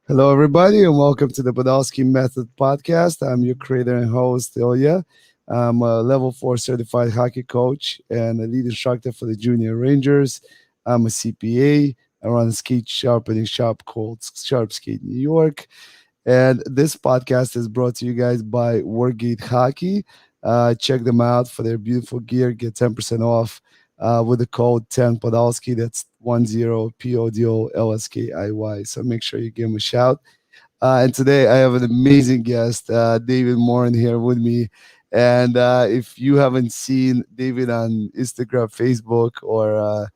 Hello, everybody, and welcome to the Podolsky Method podcast. I'm your creator and host, Ilya. I'm a level 4 certified hockey coach and a lead instructor for the Junior Rangers. I'm a CPA. I run a skate sharpening shop called Sharp Skate New York. And this podcast is brought to you guys by Wargate Hockey. Check them out for their beautiful gear. Get 10% off with the code 10 Podolsky. That's 10 PODOLSKIY. So make sure you give them a shout. And today I have an amazing guest, David Morin, here with me. And if you haven't seen David on Instagram, Facebook, or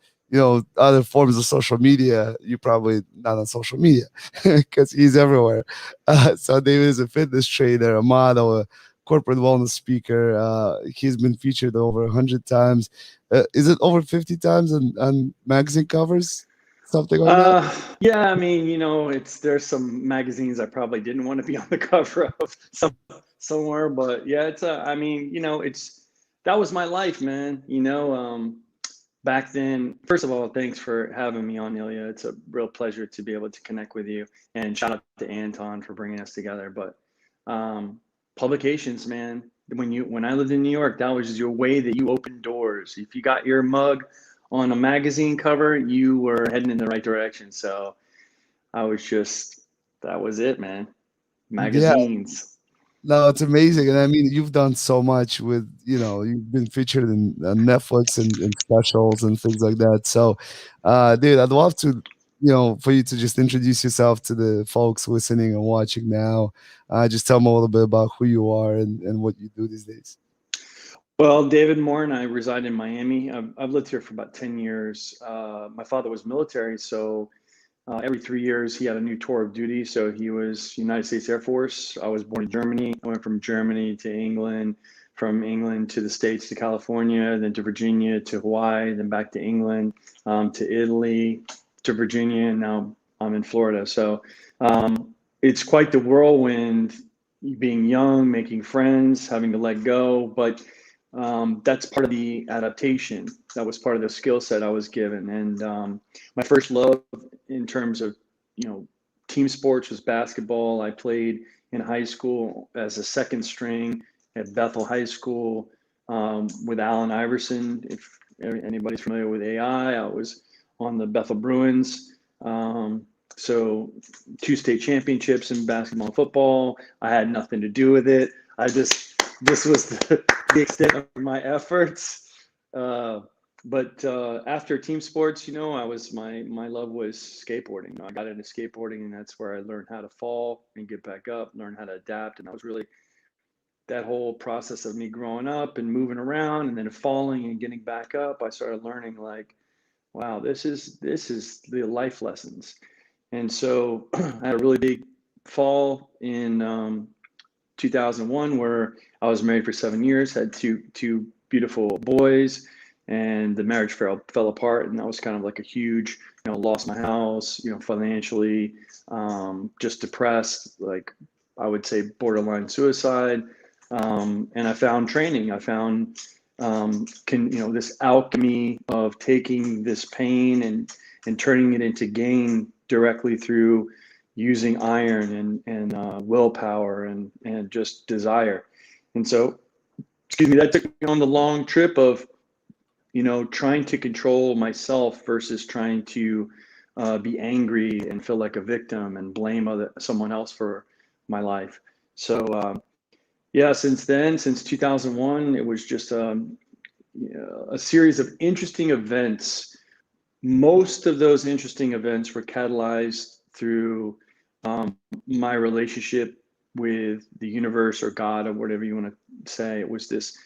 other forms of social media, you're probably not on social media because he's everywhere. So David is a fitness trainer, a model, a corporate wellness speaker. He's been featured over 100 times. Is it over 50 times on magazine covers? Something like that? Yeah, I mean, it's there's some magazines I probably didn't want to be on the cover of somewhere, but yeah, I mean, it's that was my life, man. Back then, first of all, thanks for having me on, Ilya. It's a real pleasure to be able to connect with you, and shout out to Anton for bringing us together. But publications, man, when I lived in New York, that was your way that you opened doors. If you got your mug on a magazine cover, you were heading in the right direction. So I was just, that was it, man. Yeah. Magazines. No, it's amazing. And I mean, you've done so much with, you've been featured in Netflix and specials and things like that. So, dude, I'd love to, for you to just introduce yourself to the folks listening and watching now. Just tell them a little bit about who you are and what you do these days. Well, David Morin, I reside in Miami. I've lived here for about 10 years. My father was military, so every 3 years he had a new tour of duty. So he was United States Air Force. I was born in Germany. I went from Germany to England, from England to the States to California, then to Virginia to Hawaii, then back to England, to Italy, to Virginia, and now I'm in Florida. So it's quite the whirlwind, being young, making friends, having to let go. But that's part of the adaptation. That was part of the skill set I was given. And my first love in terms of, team sports was basketball. I played in high school as a second string at Bethel High School with Allen Iverson. If anybody's familiar with AI, I was on the Bethel Bruins. So 2 state championships in basketball and football. I had nothing to do with it. This was the extent of my efforts. But after team sports, I was my love was skateboarding. I got into skateboarding, and that's where I learned how to fall and get back up, learn how to adapt, and that was really that whole process of me growing up and moving around and then falling and getting back up. I started learning like, wow, this is the life lessons. And so I had a really big fall in 2001 where I was married for 7 years, had two beautiful boys, and the marriage fell apart, and that was kind of like a huge, lost my house, financially, just depressed, like I would say borderline suicide, and I found training. I found this alchemy of taking this pain and turning it into gain directly through using iron and willpower and just desire. And so, excuse me, that took me on the long trip of, trying to control myself versus trying to be angry and feel like a victim and blame someone else for my life. So, yeah, since then, since 2001, it was just a series of interesting events. Most of those interesting events were catalyzed through my relationship with the universe or God or whatever you want to say. It was this,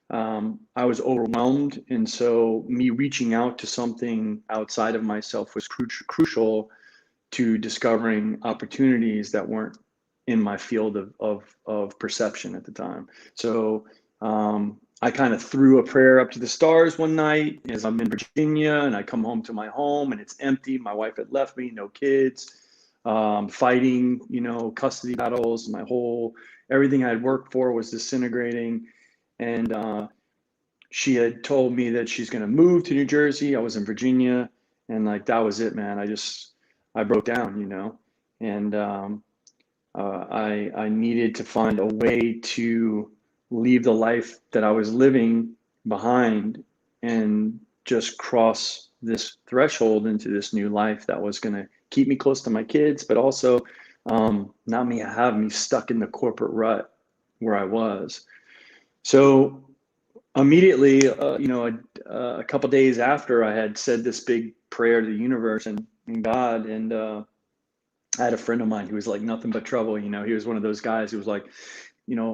I was overwhelmed. And so me reaching out to something outside of myself was crucial to discovering opportunities that weren't in my field of perception at the time. So I kind of threw a prayer up to the stars one night as I'm in Virginia, and I come home to my home and it's empty. My wife had left me, no kids, fighting, custody battles. Everything I had worked for was disintegrating. And she had told me that she's going to move to New Jersey. I was in Virginia, and like, that was it, man. I broke down, and I needed to find a way to leave the life that I was living behind and just cross this threshold into this new life that was going to keep me close to my kids, but also not me have me stuck in the corporate rut where I was. So immediately, a couple days after I had said this big prayer to the universe and God, and I had a friend of mine who was like nothing but trouble. He was one of those guys who was like,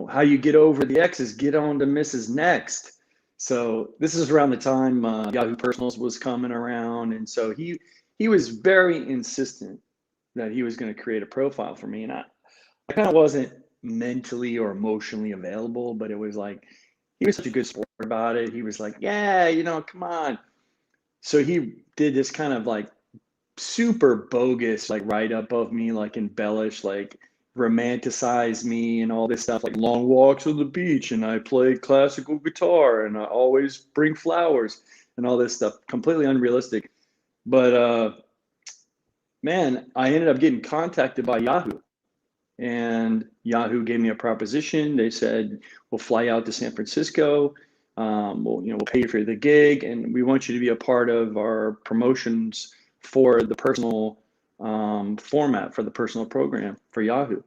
how you get over the exes, get on to Mrs. Next. So this is around the time Yahoo Personals was coming around, and so he was very insistent that he was going to create a profile for me, and I kind of wasn't mentally or emotionally available, but it was like he was such a good sport about it. He was like, yeah, come on. So he did this kind of like super bogus, like write up of me, like embellish, like romanticize me and all this stuff, like long walks on the beach, and I play classical guitar, and I always bring flowers, and all this stuff. Completely unrealistic. But man, I ended up getting contacted by Yahoo, and Yahoo gave me a proposition. They said, we'll fly out to San Francisco. We'll pay for the gig, and we want you to be a part of our promotions for the personal format, for the personal program for Yahoo.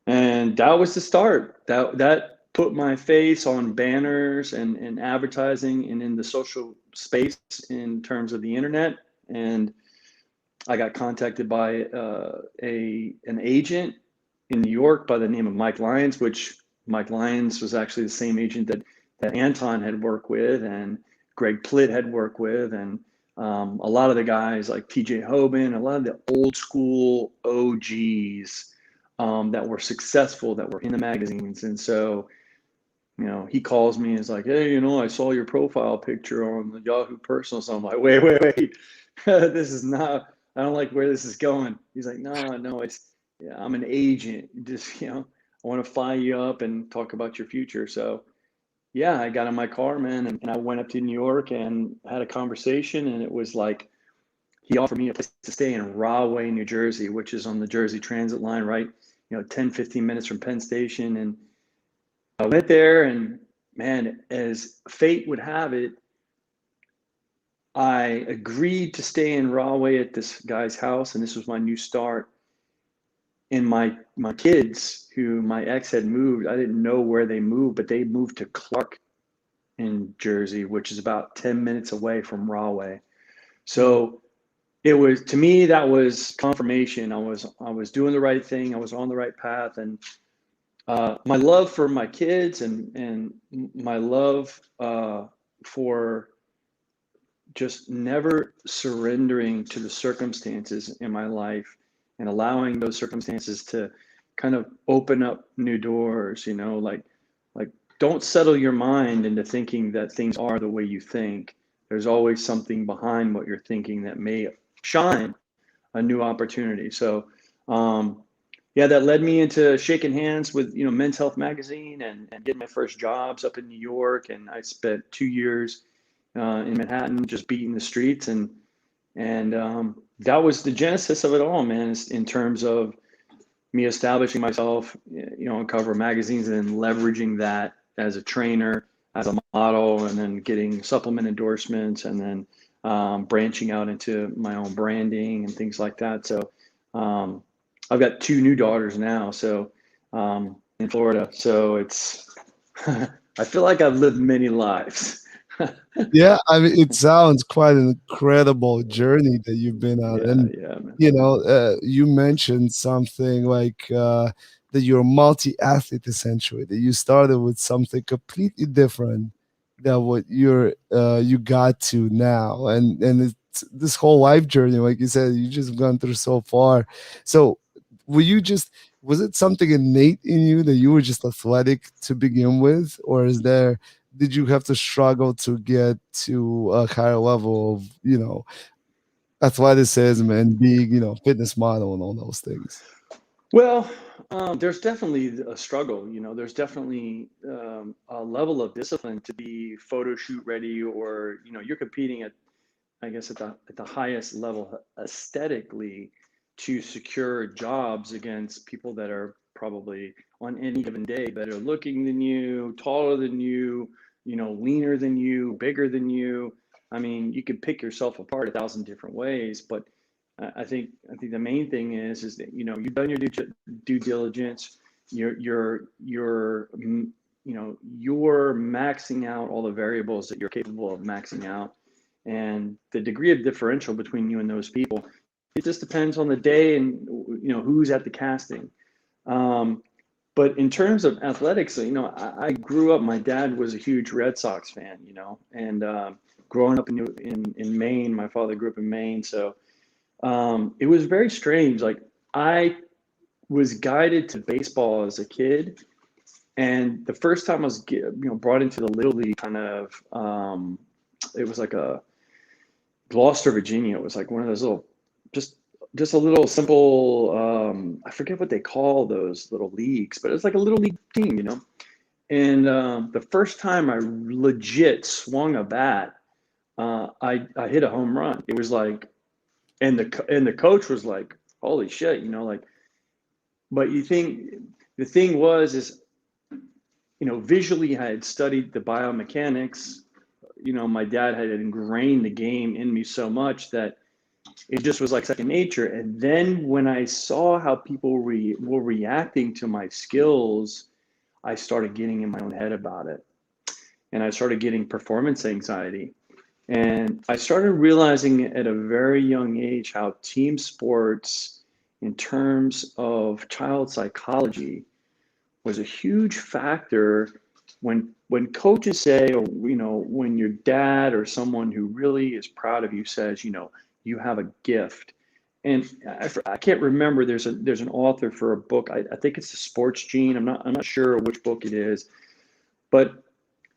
And that was the start. That put my face on banners and advertising and in the social space in terms of the internet. And I got contacted by an agent in New York by the name of Mike Lyons, which Mike Lyons was actually the same agent that Anton had worked with, and Greg Plitt had worked with, and a lot of the guys like TJ Hoban, a lot of the old school OGs that were successful, that were in the magazines. And so, he calls me and is like, hey, I saw your profile picture on the Yahoo Personal. So I'm like, wait. This is not, I don't like where this is going. He's like, no, yeah, I'm an agent. Just, I want to fly you up and talk about your future. So yeah, I got in my car, man, and I went up to New York and had a conversation. And it was like, he offered me a place to stay in Rahway, New Jersey, which is on the Jersey Transit line, right? 10, 15 minutes from Penn Station. And I went there, and man, as fate would have it, I agreed to stay in Rahway at this guy's house, and this was my new start. And my kids, who my ex had moved, I didn't know where they moved, but they moved to Clark in Jersey, which is about 10 minutes away from Rahway. So it was, to me, that was confirmation. I was doing the right thing. I was on the right path, and my love for my kids and my love for just never surrendering to the circumstances in my life and allowing those circumstances to kind of open up new doors, like don't settle your mind into thinking that things are the way you think. There's always something behind what you're thinking that may shine a new opportunity. So yeah, that led me into shaking hands with Men's Health magazine and getting my first jobs up in New York. And I spent 2 years in Manhattan just beating the streets, and that was the genesis of it all, man, in terms of me establishing myself on cover of magazines, and then leveraging that as a trainer, as a model, and then getting supplement endorsements, and then branching out into my own branding and things like that. So I've got 2 new daughters now, so in Florida. So it's I feel like I've lived many lives. Yeah, I mean, it sounds quite an incredible journey that you've been on. And, Yeah, man. you mentioned something like that you're multi-athlete, essentially, that you started with something completely different than what you got to now. And it's this whole life journey, like you said, you just gone through so far. So was it something innate in you that you were just athletic to begin with, or did you have to struggle to get to a higher level of athleticism and being fitness model and all those things? Well, there's definitely a struggle. There's definitely a level of discipline to be photo shoot ready, or you're competing at, I guess, at the highest level aesthetically. to secure jobs against people that are probably on any given day better looking than you, taller than you know, leaner than you, bigger than you. I mean, you could pick yourself apart a thousand different ways, but I think the main thing is that you know you've done your due diligence. You're maxing out all the variables that you're capable of maxing out, and the degree of differential between you and those people, it just depends on the day and you know who's at the casting. Um, but in terms of athletics, you know, I grew up. My dad was a huge Red Sox fan, you know, and growing up in Maine, my father grew up in Maine, so it was very strange. Like I was guided to baseball as a kid, and the first time I was brought into the little league kind of, it was like a Gloucester, Virginia. It was like one of those little, just just a little simple. I forget what they call those little leagues, but it's like a little league team, you know. And the first time I legit swung a bat, I hit a home run. It was like, and the coach was like, "Holy shit," you know, like. But you think the thing was is, you know, visually I had studied the biomechanics. You know, my dad had ingrained the game in me so much that it just was like second nature. And then when I saw how people were reacting to my skills, I started getting in my own head about it. And I started getting performance anxiety. And I started realizing at a very young age how team sports, in terms of child psychology, was a huge factor when coaches say, or you know, when your dad or someone who really is proud of you says, you know, you have a gift. And I can't remember. There's an author for a book. I think it's the Sports Gene. I'm not sure which book it is, but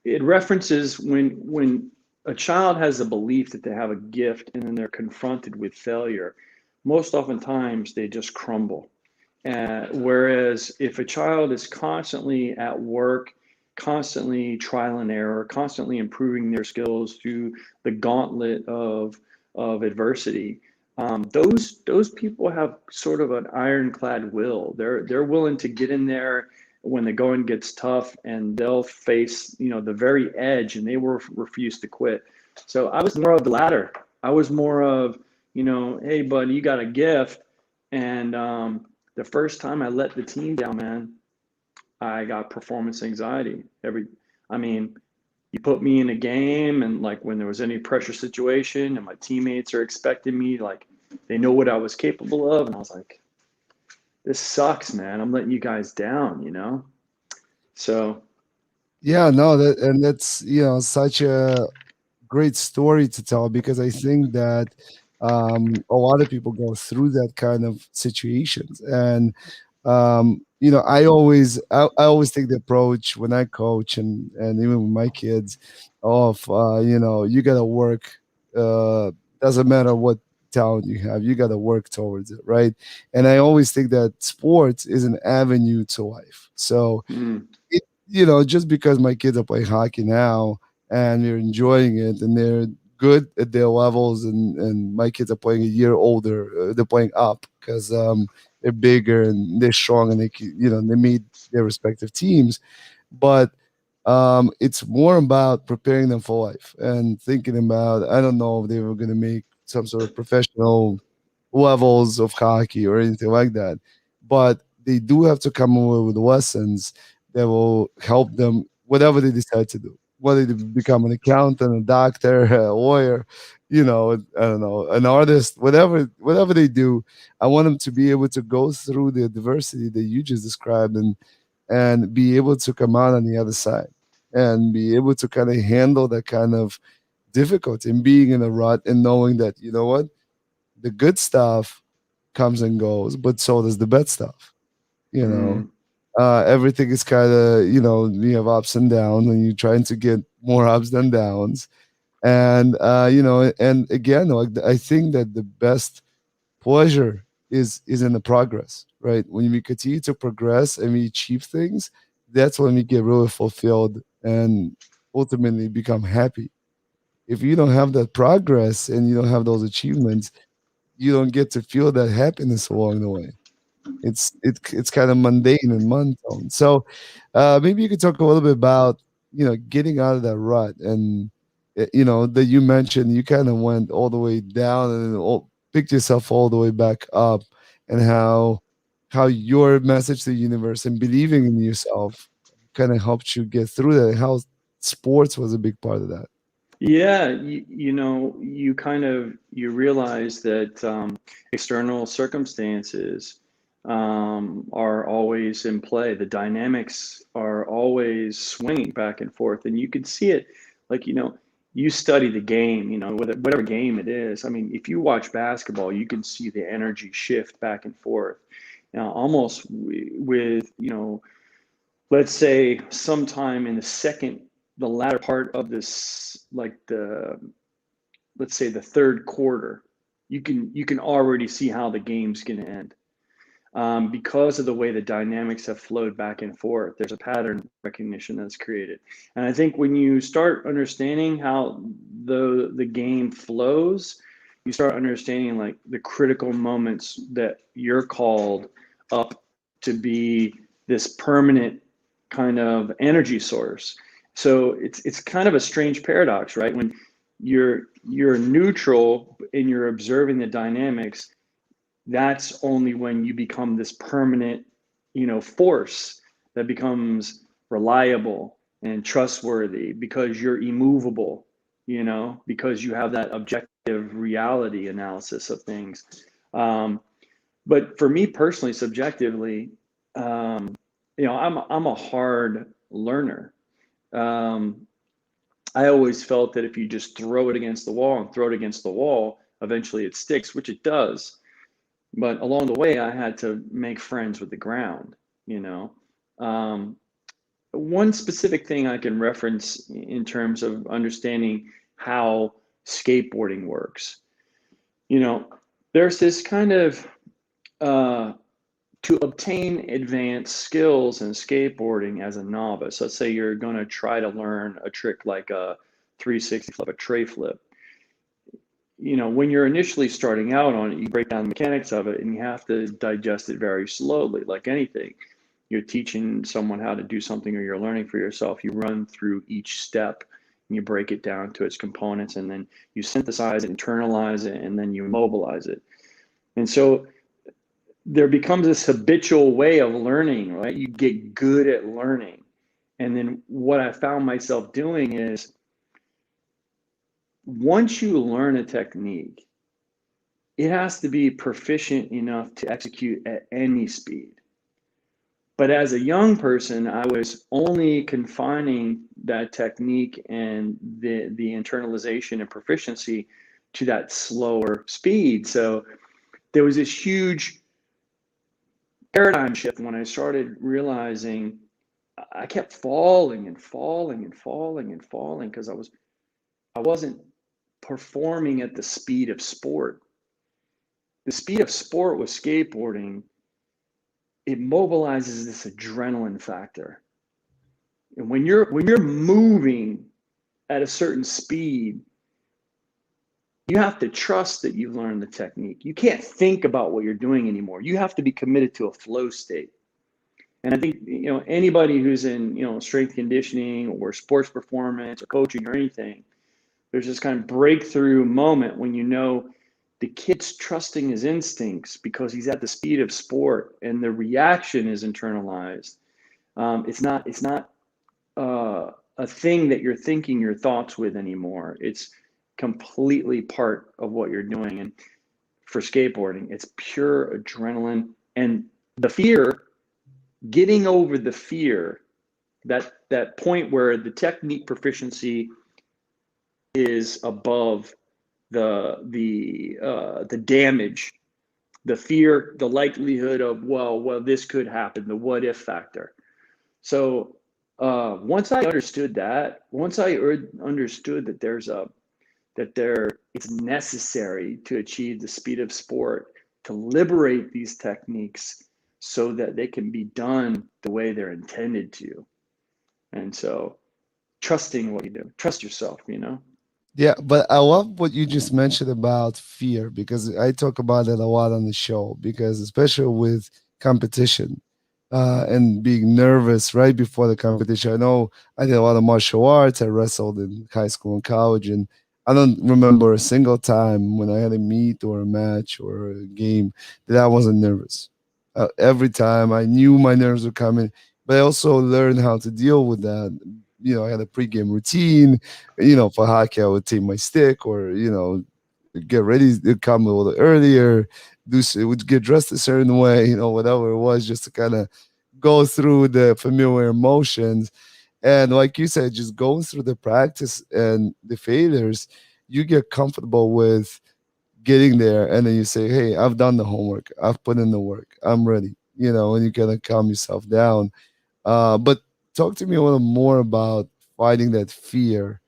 it references when a child has a belief that they have a gift and then they're confronted with failure. Most oftentimes they just crumble. Whereas if a child is constantly at work, constantly trial and error, constantly improving their skills through the gauntlet of adversity, those people have sort of an ironclad will. They're willing to get in there when the going gets tough, and they'll face you know the very edge, and they will refuse to quit. So I was more of the latter. I was more of, you know, hey, buddy, you got a gift, and the first time I let the team down, man, I got performance anxiety. I mean, you put me in a game, and like when there was any pressure situation, and my teammates are expecting me, like they know what I was capable of, and I was like, this sucks, man. I'm letting you guys down, you know. So, Yeah, no, that's such a great story to tell, because I think that a lot of people go through that kind of situations. And I always take the approach when I coach, and even with my kids, of you gotta work. Doesn't matter what talent you have, you gotta work towards it, right? And I always think that sports is an avenue to life. So mm, just because my kids are playing hockey now and they're enjoying it and they're good at their levels, and my kids are playing a year older, they're playing up because they're bigger and they're strong, and they meet their respective teams. But it's more about preparing them for life and thinking about, I don't know if they were going to make some sort of professional levels of hockey or anything like that, but they do have to come away with lessons that will help them whatever they decide to do, whether they become an accountant, a doctor, a lawyer, I don't know, an artist, whatever they do. I want them to be able to go through the adversity that you just described, and be able to come out on the other side, and be able to kind of handle that kind of difficulty and being in a rut, and knowing that, you know what, the good stuff comes and goes, but so does the bad stuff. You know, mm, everything is kind of, you have ups and downs, and you're trying to get more ups than downs. And and again, like, I think that the best pleasure is in the progress, right? When we continue to progress and we achieve things, that's when we get really fulfilled and ultimately become happy. If you don't have that progress and you don't have those achievements, you don't get to feel that happiness along the way. It's kind of mundane and monotone. So maybe you could talk a little bit about, getting out of that rut. And that you mentioned, you kind of went all the way down and then picked yourself all the way back up, and how your message to the universe and believing in yourself kind of helped you get through that, and how sports was a big part of that. Yeah, you realize that external circumstances are always in play. The dynamics are always swinging back and forth, and you can see it. Like, you study the game, whatever game it is. I mean, if you watch basketball, you can see the energy shift back and forth. Almost with, let's say sometime in the latter part of this, like let's say the third quarter, you can already see how the game's going to end, because of the way the dynamics have flowed back and forth. There's a pattern recognition that's created, and I think when you start understanding how the game flows, you start understanding like the critical moments that you're called up to be this permanent kind of energy source. So it's kind of a strange paradox, right? When you're neutral and you're observing the dynamics, that's only when you become this permanent, force that becomes reliable and trustworthy, because you're immovable, because you have that objective reality analysis of things. But for me personally, subjectively, I'm a hard learner. Um, I always felt that if you just throw it against the wall and throw it against the wall, eventually it sticks, which it does. But along the way, I had to make friends with the ground, you know. Um, One specific thing I can reference in terms of understanding how skateboarding works, you know, there's this kind of uh, to obtain advanced skills in skateboarding as a novice. Let's say you're going to try to learn a trick like a 360 flip, a tray flip. When you're initially starting out on it, you break down the mechanics of it and you have to digest it very slowly, like anything. You're teaching someone how to do something or you're learning for yourself. You run through each step and you break it down to its components, and then you synthesize it, internalize it, and then you mobilize it. And so there becomes this habitual way of learning, right? You get good at learning. And then what I found myself doing is, once you learn a technique, it has to be proficient enough to execute at any speed. But as a young person, I was only confining that technique and the internalization and proficiency to that slower speed. So there was this huge paradigm shift when I started realizing I kept falling and falling and falling and falling because I wasn't performing at the speed of sport. The speed of sport with skateboarding, it mobilizes this adrenaline factor. And when you're moving at a certain speed, you have to trust that you've learned the technique. You can't think about what you're doing anymore. You have to be committed to a flow state. And I think, anybody who's in, strength conditioning or sports performance or coaching or anything, there's this kind of breakthrough moment when the kid's trusting his instincts because he's at the speed of sport and the reaction is internalized. It's not a thing that you're thinking your thoughts with anymore. It's completely part of what you're doing. And for skateboarding, it's pure adrenaline and the fear, getting over the fear, that point where the technique proficiency is above the damage, the fear, the likelihood of, well, this could happen, the what if factor. So once I understood that it's necessary to achieve the speed of sport, to liberate these techniques so that they can be done the way they're intended to. And so trusting what you do, trust yourself. Yeah, but I love what you just mentioned about fear because I talk about it a lot on the show because especially with competition and being nervous right before the competition. I know I did a lot of martial arts. I wrestled in high school and college, and I don't remember a single time when I had a meet or a match or a game that I wasn't nervous. Every time I knew my nerves were coming, but I also learned how to deal with that. I had a pregame routine. For hockey, I would take my stick or, get ready to come a little earlier, would get dressed a certain way, whatever it was, just to kind of go through the familiar emotions. And like you said, just going through the practice and the failures, you get comfortable with getting there. And then you say, hey, I've done the homework. I've put in the work. I'm ready, and you kind of calm yourself down. But talk to me a little more about fighting that fear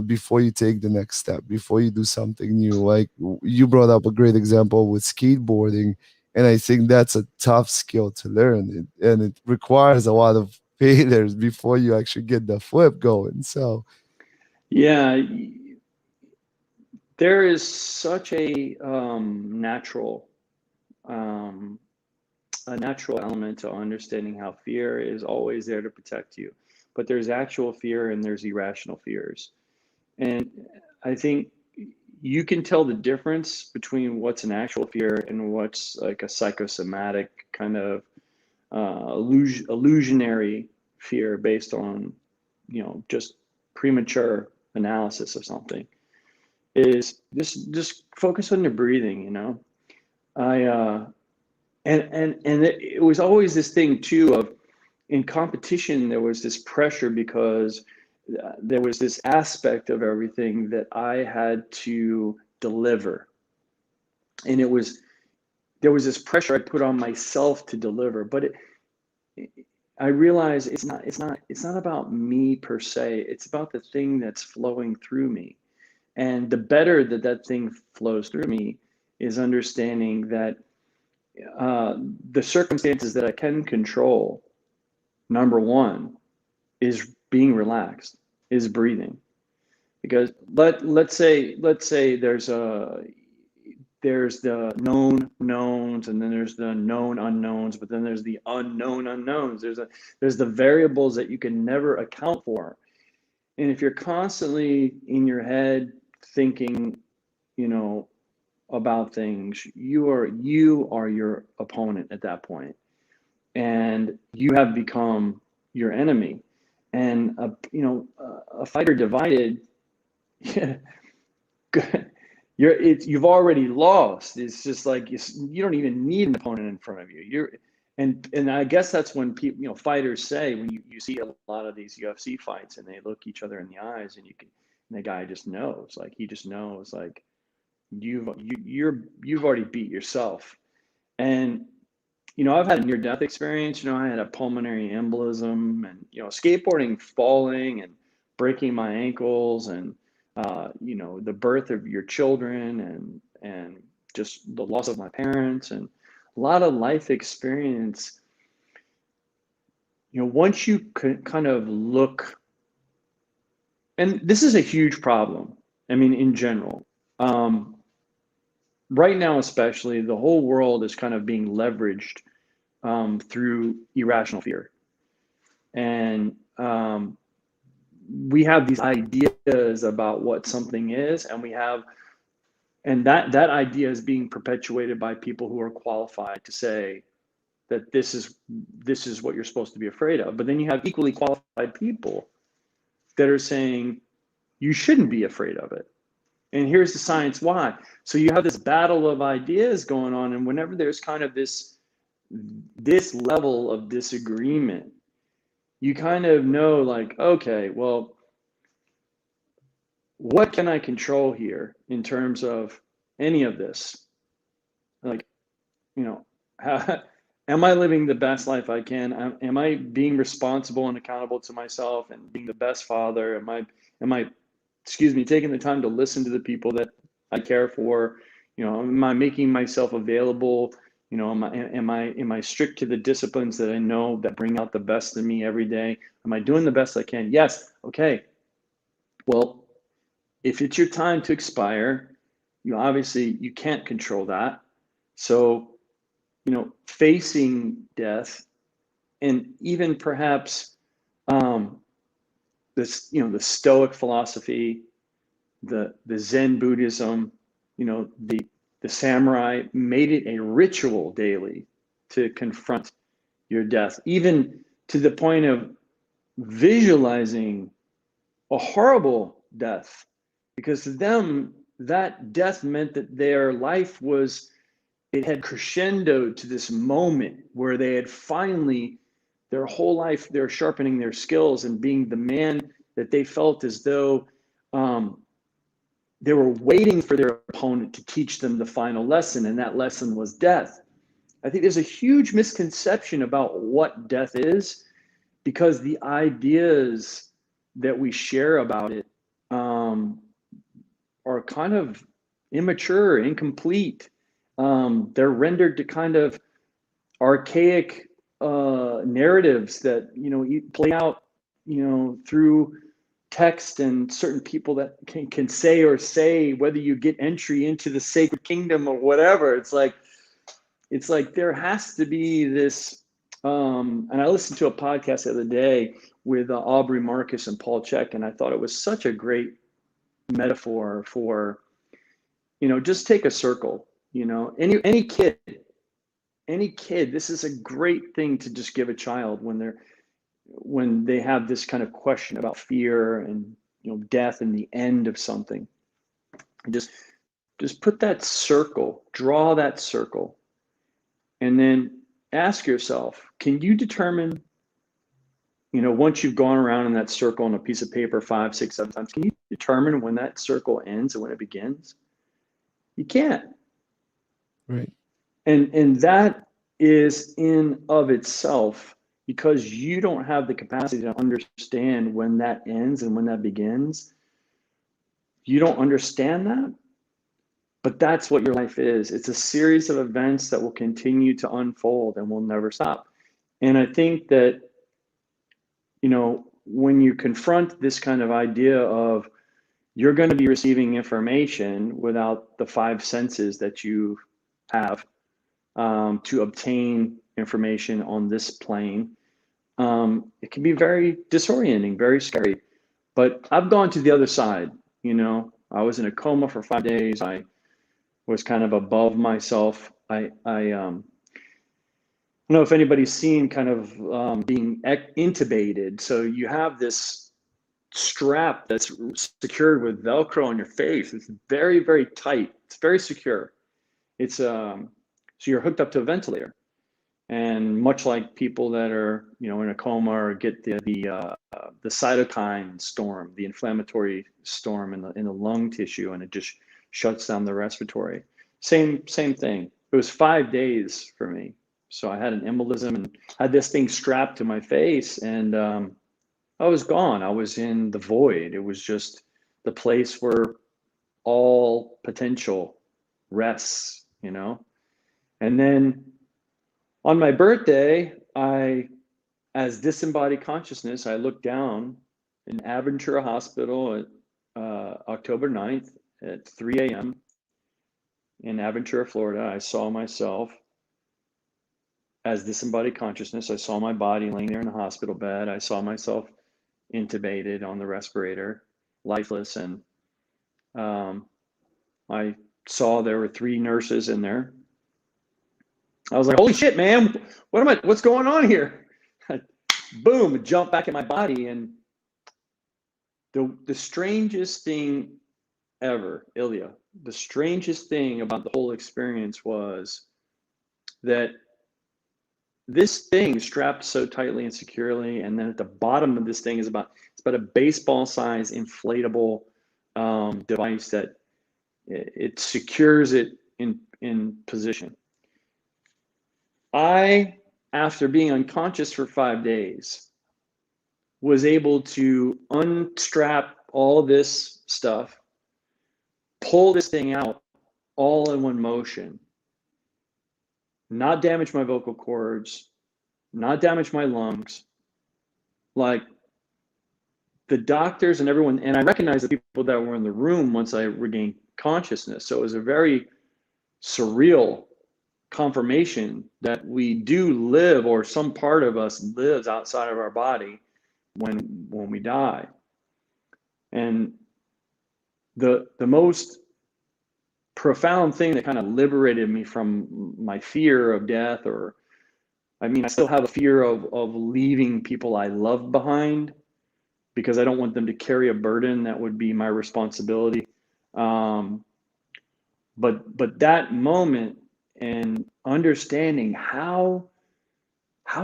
before you take the next step, before you do something new. Like you brought up a great example with skateboarding, and I think that's a tough skill to learn, and it requires a lot of failures before you actually get the flip going. So, Yeah, there is such um, a natural element to understanding how fear is always there to protect you. But there's actual fear and there's irrational fears. And I think you can tell the difference between what's an actual fear and what's like a psychosomatic kind of illusionary fear based on, just premature analysis of something. Is just focus on your breathing. I and it was always this thing too of in competition there was this pressure because there was this aspect of everything that I had to deliver, and there was this pressure I put on myself to deliver. But I realized it's not about me per se. It's about the thing that's flowing through me, and the better that that thing flows through me is understanding that the circumstances that I can control. Number one is being relaxed, is breathing. Because let's say there's the known knowns and then there's the known unknowns, but then there's the unknown unknowns. There's the variables that you can never account for. And if you're constantly in your head thinking, you know, about things, you are your opponent at that point, and you have become your enemy. And a fighter divided, you've already lost. It's just like you don't even need an opponent in front of you. And I guess that's when people, fighters say, when you see a lot of these UFC fights and they look each other in the eyes, and the guy just knows, like he just knows, like you've already beat yourself. And I've had a near death experience. I had a pulmonary embolism, and skateboarding, falling and breaking my ankles, and the birth of your children, and just the loss of my parents, and a lot of life experience. Once you kind of look, and this is a huge problem. I mean, in general, right now especially, the whole world is kind of being leveraged through irrational fear. And we have these ideas about what something is, and that idea is being perpetuated by people who are qualified to say that this is what you're supposed to be afraid of. But then you have equally qualified people that are saying you shouldn't be afraid of it. And here's the science why. So you have this battle of ideas going on, and whenever there's kind of this level of disagreement, you kind of know, like, okay, well, what can I control here in terms of any of this? Like, how, am I living the best life I can? Am I being responsible and accountable to myself and being the best father? Am I, excuse me, taking the time to listen to the people that I care for? Am I making myself available? Am I strict to the disciplines that I know that bring out the best in me every day? Am I doing the best I can? Yes. Okay. Well, if it's your time to expire, obviously you can't control that. So, facing death, and even perhaps this, the Stoic philosophy, the Zen Buddhism, the samurai made it a ritual daily to confront your death, even to the point of visualizing a horrible death, because to them that death meant that their life it had crescendoed to this moment where they had finally, their whole life, they're sharpening their skills and being the man that they felt as though they were waiting for their opponent to teach them the final lesson, and that lesson was death. I think there's a huge misconception about what death is, because the ideas that we share about it are kind of immature, incomplete. They're rendered to kind of archaic narratives that play out through text, and certain people that can say whether you get entry into the sacred kingdom or whatever. It's like there has to be this. And I listened to a podcast the other day with Aubrey Marcus and Paul Chek, and I thought it was such a great metaphor for, just take a circle. Any kid, this is a great thing to just give a child when they have this kind of question about fear and death and the end of something. Just put that circle, draw that circle, and then ask yourself, can you determine, once you've gone around in that circle on a piece of paper 5, 6, 7 times, can you determine when that circle ends and when it begins? You can't. Right. And that is in of itself, because you don't have the capacity to understand when that ends and when that begins. You don't understand that, but that's what your life is. It's a series of events that will continue to unfold and will never stop. And I think that, when you confront this kind of idea of you're going to be receiving information without the 5 senses that you have to obtain information on this plane, it can be very disorienting, very scary. But I've gone to the other side. I was in a coma for 5 days. I was kind of above myself. I don't know if anybody's seen kind of being intubated. So you have this strap that's secured with Velcro on your face. It's very, very tight. It's very secure. It's so you're hooked up to a ventilator, and much like people that are in a coma or get the cytokine storm, the inflammatory storm in the lung tissue, and it just shuts down the respiratory. Same thing. It was 5 days for me. So I had an embolism and had this thing strapped to my face, and I was gone. I was in the void. It was just the place where all potential rests, And then on my birthday, as disembodied consciousness, I looked down in Aventura Hospital at October 9th at 3 a.m. in Aventura, Florida. I saw myself as disembodied consciousness. I saw my body laying there in the hospital bed. I saw myself intubated on the respirator, lifeless. And I saw there were 3 nurses in there. I was like, holy shit, man, what's going on here? Boom, jump back in my body. And the strangest thing ever, Ilya, the strangest thing about the whole experience was that this thing strapped so tightly and securely, and then at the bottom of this thing is about a baseball size inflatable device that it secures it in position. I, after being unconscious for 5 days, was able to unstrap all of this stuff, pull this thing out all in one motion, not damage my vocal cords, not damage my lungs. Like, the doctors and everyone, and I recognized the people that were in the room once I regained consciousness. So it was a very surreal confirmation that we do live, or some part of us lives outside of our body when we die. And the most profound thing that kind of liberated me from my fear of death, or I mean, I still have a fear of leaving people I love behind, because I don't want them to carry a burden that would be my responsibility. Um, but that moment, and understanding how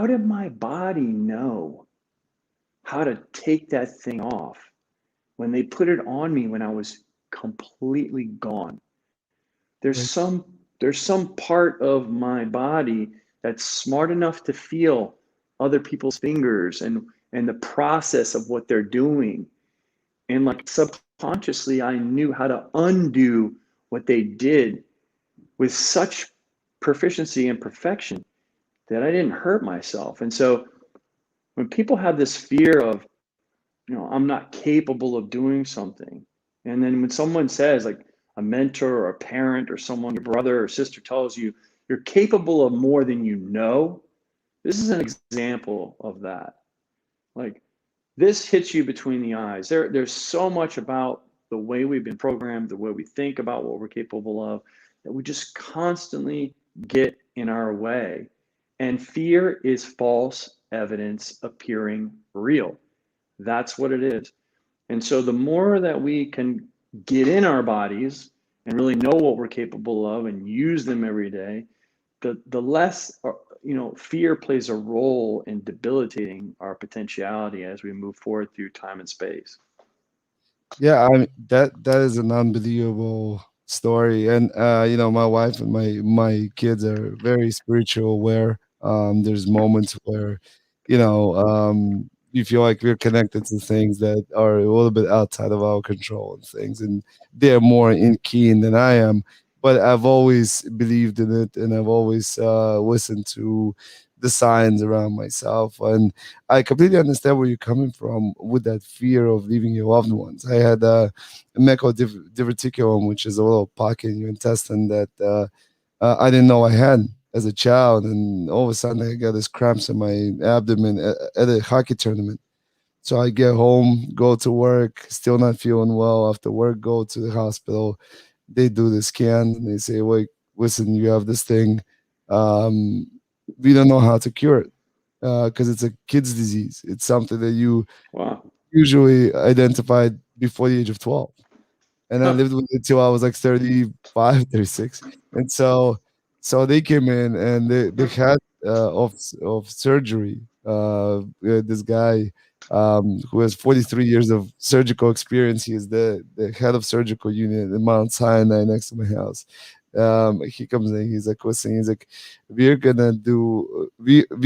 did my body know how to take that thing off when they put it on me when I was completely gone. There's Right. some there's some part of my body that's smart enough to feel other people's fingers and the process of what they're doing. And like subconsciously, I knew how to undo what they did with such proficiency and perfection that I didn't hurt myself. And so when people have this fear of, I'm not capable of doing something, and then when someone says, like a mentor or a parent or someone, your brother or sister tells you you're capable of more than you know, this is an example of that. Like, this hits you between the eyes. There's so much about the way we've been programmed, the way we think about what we're capable of, that we just constantly get in our way. And fear is false evidence appearing real. That's what it is. And so the more that we can get in our bodies and really know what we're capable of and use them every day, the less fear plays a role in debilitating our potentiality as we move forward through time and space. Yeah, I mean, that is an unbelievable story, and my wife and my kids are very spiritual. Where there's moments where, you feel like we're connected to things that are a little bit outside of our control and things, and they're more in keen than I am. But I've always believed in it, and I've always listened to the signs around myself, and I completely understand where you're coming from with that fear of leaving your loved ones. I had a diverticulum, which is a little pocket in your intestine that I didn't know I had as a child, and all of a sudden I got this cramps in my abdomen at a hockey tournament. So I get home, go to work, still not feeling well. After work, go to the hospital. They do the scan and they say, "Wait, listen, you have this thing. Um, we don't know how to cure it because it's a kid's disease. It's something that you Wow. usually identified before the age of 12." And I Huh. lived with it till I was like 35, 36. And so they came in and they had of surgery. This guy who has 43 years of surgical experience. He is the head of surgical unit in Mount Sinai next to my house. He comes in, he's like, listen, he's like, we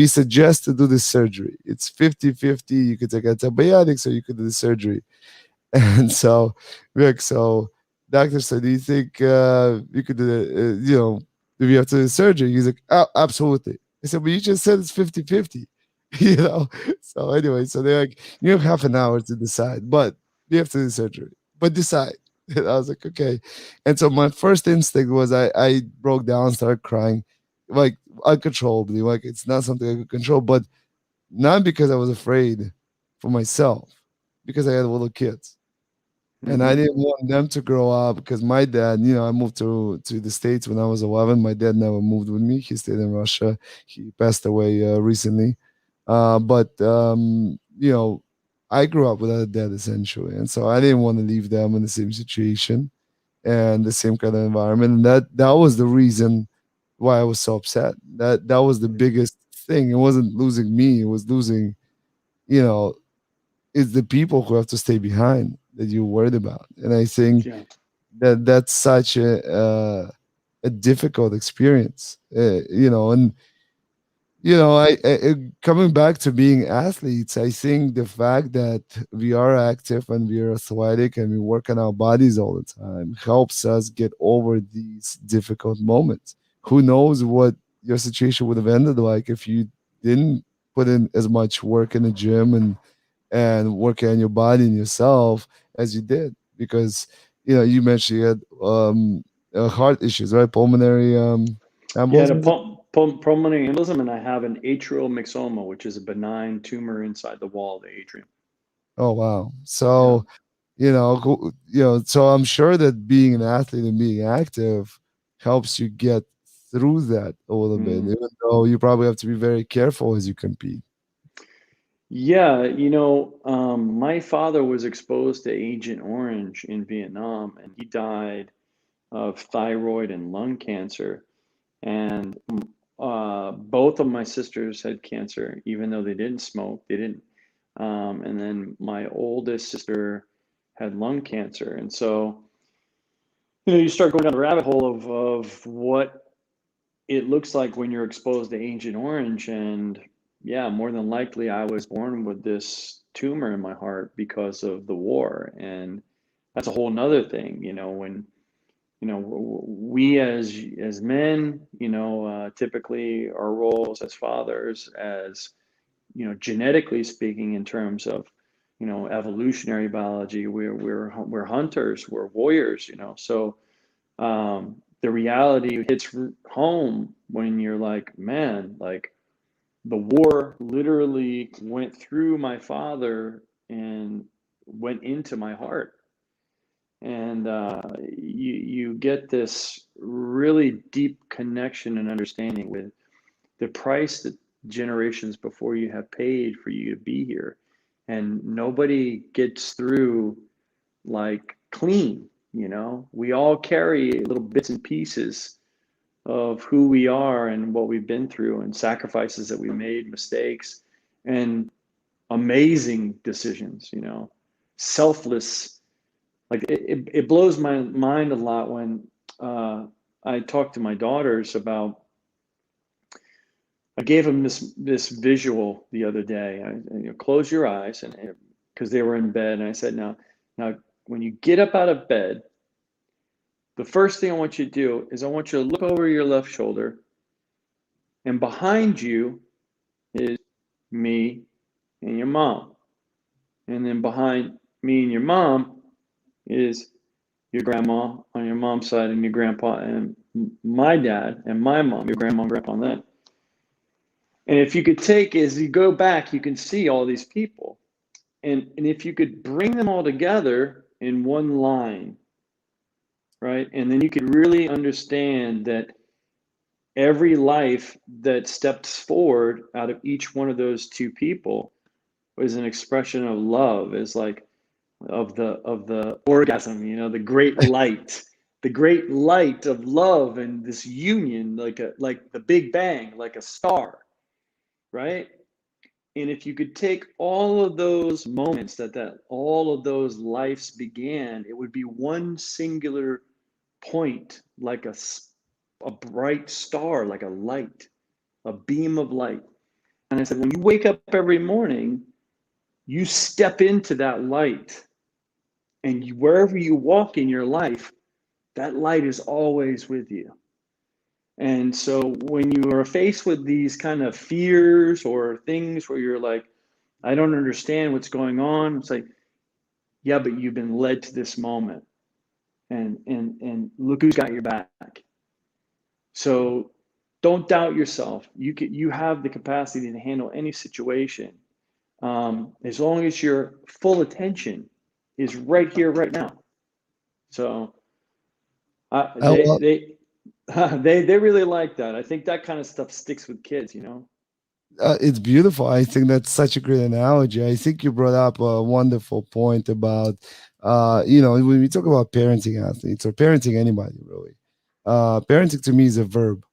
suggest to do this surgery. It's 50-50. You could take antibiotics or you could do the surgery. And so, Rick, so doctor said, "Do you think you could do the, do we have to do the surgery?" He's like, "Oh, absolutely." I said, "But you just said it's 50-50." you know? So anyway, so they're like, "You have half an hour to decide, but you have to do the surgery, but decide." And I was like, "Okay." And so my first instinct was I broke down, started crying, like uncontrollably, like it's not something I could control, but not because I was afraid for myself, because I had little kids and I Mm-hmm. didn't want them to grow up because my dad, I moved to the States when I was 11. My dad never moved with me. He stayed in Russia. He passed away recently. But I grew up without a dad essentially. And so I didn't want to leave them in the same situation and the same kind of environment. And that was the reason why I was so upset. That was the biggest thing. It wasn't losing me, it was losing, you know, it's the people who have to stay behind that you're worried about. And I think Yeah. that's such a difficult experience, and coming back to being athletes, I think the fact that we are active and we are athletic and we work on our bodies all the time helps us get over these difficult moments. Who knows what your situation would have ended like if you didn't put in as much work in the gym and and working on your body and yourself as you did, because you mentioned you had heart issues, right? Pulmonary Yeah, the embolism. pulmonary embolism, and I have an atrial myxoma, which is a benign tumor inside the wall of the atrium. Oh wow. Yeah. So so I'm sure that being an athlete and being active helps you get through that a little bit, Mm. even though you probably have to be very careful as you compete. Yeah, my father was exposed to Agent Orange in Vietnam, and he died of thyroid and lung cancer. And both of my sisters had cancer, even though they didn't smoke. They didn't. And then my oldest sister had lung cancer. And so, you start going down the rabbit hole of what it looks like when you're exposed to Agent Orange. And yeah, more than likely, I was born with this tumor in my heart because of the war. And that's a whole nother thing, when we as men, typically our roles as fathers, as genetically speaking, in terms of evolutionary biology, we're hunters, we're warriors, so the reality hits home when you're like, man, like the war literally went through my father and went into my heart. And you get this really deep connection and understanding with the price that generations before you have paid for you to be here. And nobody gets through like clean, we all carry little bits and pieces of who we are and what we've been through, and sacrifices that we made, mistakes, and amazing decisions, selfless. Like it blows my mind a lot when I talk to my daughters about. I gave them this visual the other day. Close your eyes, and because they were in bed, and I said, now, when you get up out of bed, the first thing I want you to do is I want you to look over your left shoulder, and behind you is me and your mom, and then behind me and your mom is your grandma on your mom's side, and your grandpa, and my dad and my mom, your grandma and grandpa on that. And if you could take, as you go back, you can see all these people. And if you could bring them all together in one line, right? And then you could really understand that every life that steps forward out of each one of those two people was an expression of love, is like of the orgasm, the great light of love, and this union, like the Big Bang, like a star, right? And if you could take all of those moments that all of those lives began, it would be one singular point, like a bright star, like a light, a beam of light. And I said, when you wake up every morning, you step into that light, and wherever you walk in your life, that light is always with you. And so when you are faced with these kind of fears or things where you're like, I don't understand what's going on, it's like, yeah, but you've been led to this moment, and look who's got your back. So don't doubt yourself. You have the capacity to handle any situation, as long as your full attention is right here, right now. So Oh, they well, they they really like that. I think that kind of stuff sticks with kids. it's beautiful. I think that's such a great analogy. I think you brought up a wonderful point about, when we talk about parenting athletes or parenting anybody really, parenting to me is a verb.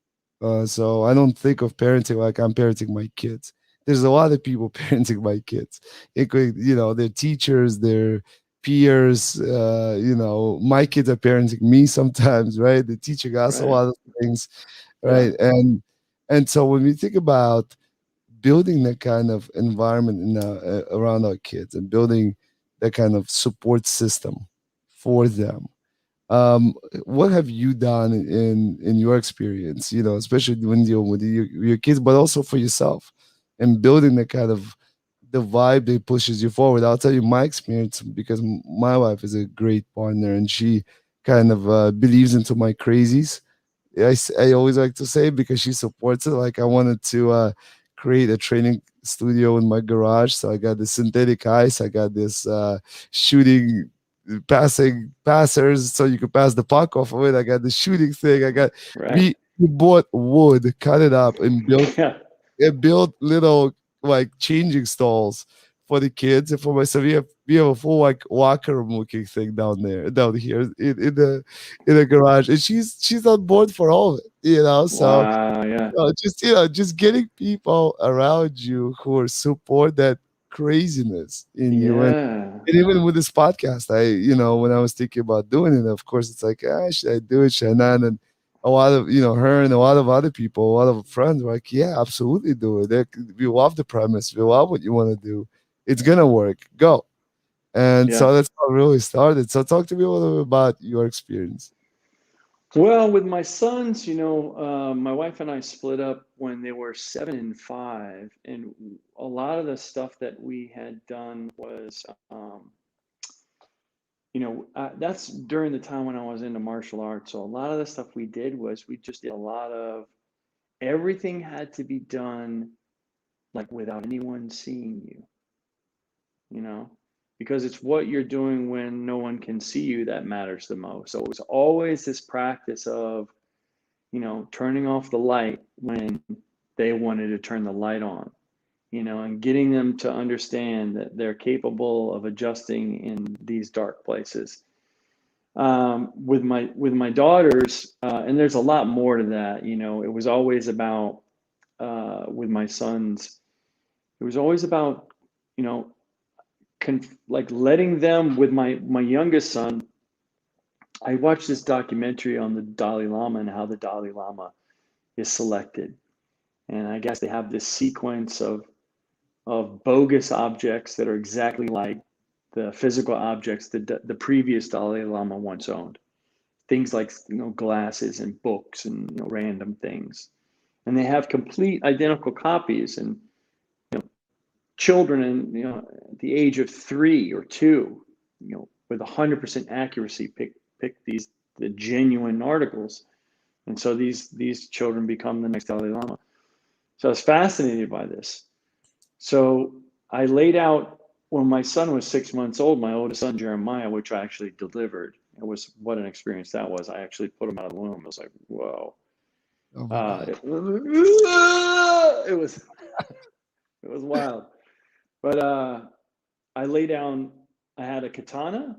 So I don't think of parenting like I'm parenting my kids. There's a lot of people parenting my kids. It could, their teachers, their peers. My kids are parenting me sometimes, right? They're teaching us a Right. lot of things, Yeah. right? And so when we think about building that kind of environment around our kids and building that kind of support system for them, um, what have you done in your experience, especially when dealing with your kids, but also for yourself, and building the vibe that pushes you forward. I'll tell you my experience because my wife is a great partner and she kind of believes into my crazies. I always like to say because she supports it. Like I wanted to create a training studio in my garage, so I got the synthetic ice. I got this shooting passing passers so you could pass the puck off of it. I got the shooting thing. I got Right. we bought wood, cut it up, and built Yeah. it built little like changing stalls for the kids and for myself. We have a full like locker room looking thing down here in the garage, and she's on board for all of it, you know. So Wow. Yeah. just getting people around you who are support that craziness in you, Yeah. and even with this podcast, when I was thinking about doing it, of course, it's like, should I do it? Should I not? And a lot of, her and a lot of other people, a lot of friends were like, yeah, absolutely do it. We love the premise. We love what you want to do. It's going to work. Go. And Yeah. so that's how it really started. So talk to me a little bit about your experience. Well, with my sons, my wife and I split up when they were 7 and 5, and a lot of the stuff that we had done was, that's during the time when I was into martial arts. So a lot of the stuff we did was we just did a lot of everything had to be done like without anyone seeing you, you know, because it's what you're doing when no one can see you that matters the most. So it was always this practice of, turning off the light when they wanted to turn the light on, and getting them to understand that they're capable of adjusting in these dark places. With my daughters, and there's a lot more to that. It was always about with my sons. It was always about you know like letting them with my youngest son. I watched this documentary on the Dalai Lama and how the Dalai Lama is selected. And I guess they have this sequence of bogus objects that are exactly like the physical objects that the previous Dalai Lama once owned. Things like glasses and books and random things. And they have complete identical copies. And children in at the age of 3 or 2, with 100% accuracy pick the genuine articles. And so these children become the next Dalai Lama. So I was fascinated by this. So I laid out when my son was 6 months old, my oldest son, Jeremiah, which I actually delivered. It was what an experience that was. I actually put him out of the womb. It was like, whoa. Oh my God. It was it was wild. But I lay down, I had a katana,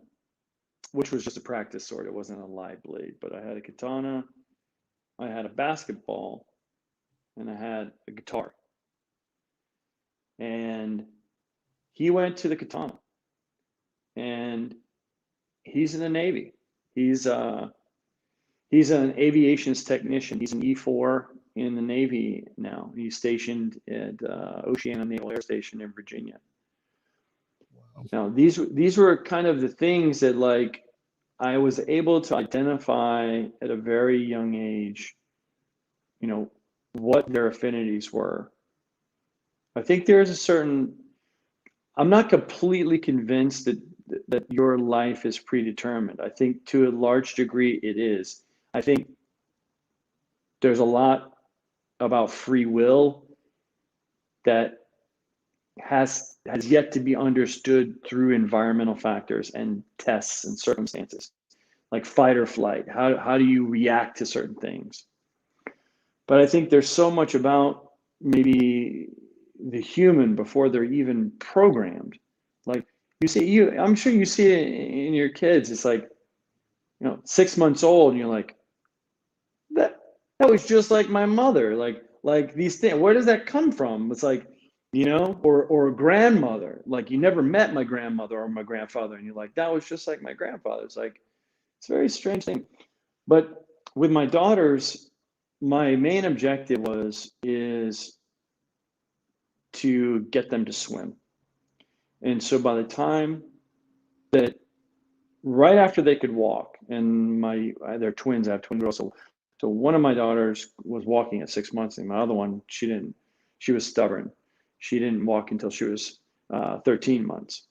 which was just a practice sword. It wasn't a live blade, but I had a katana, I had a basketball, and I had a guitar. And he went to the katana, and he's in the Navy. He's he's an aviationist technician. He's an E4 in the Navy now. He's stationed at Oceana Naval Air Station in Virginia. Wow. Now, these were kind of the things that like I was able to identify at a very young age, what their affinities were. I think there's a certain, I'm not completely convinced that your life is predetermined. I think to a large degree it is. I think there's a lot about free will that has yet to be understood through environmental factors and tests and circumstances, like fight or flight. How do you react to certain things? But I think there's so much about maybe the human before they're even programmed. Like I'm sure you see it in your kids. It's like, 6 months old, and you're like, that was just like my mother. Like these things. Where does that come from? It's like, or a grandmother. Like you never met my grandmother or my grandfather, and you're like, that was just like my grandfather. It's like it's a very strange thing. But with my daughters, my main objective is to get them to swim. And so by the time that right after they could walk, and they're twins, I have twin girls. So one of my daughters was walking at 6 months, and my other one, she didn't. She was stubborn. She didn't walk until she was 13 months.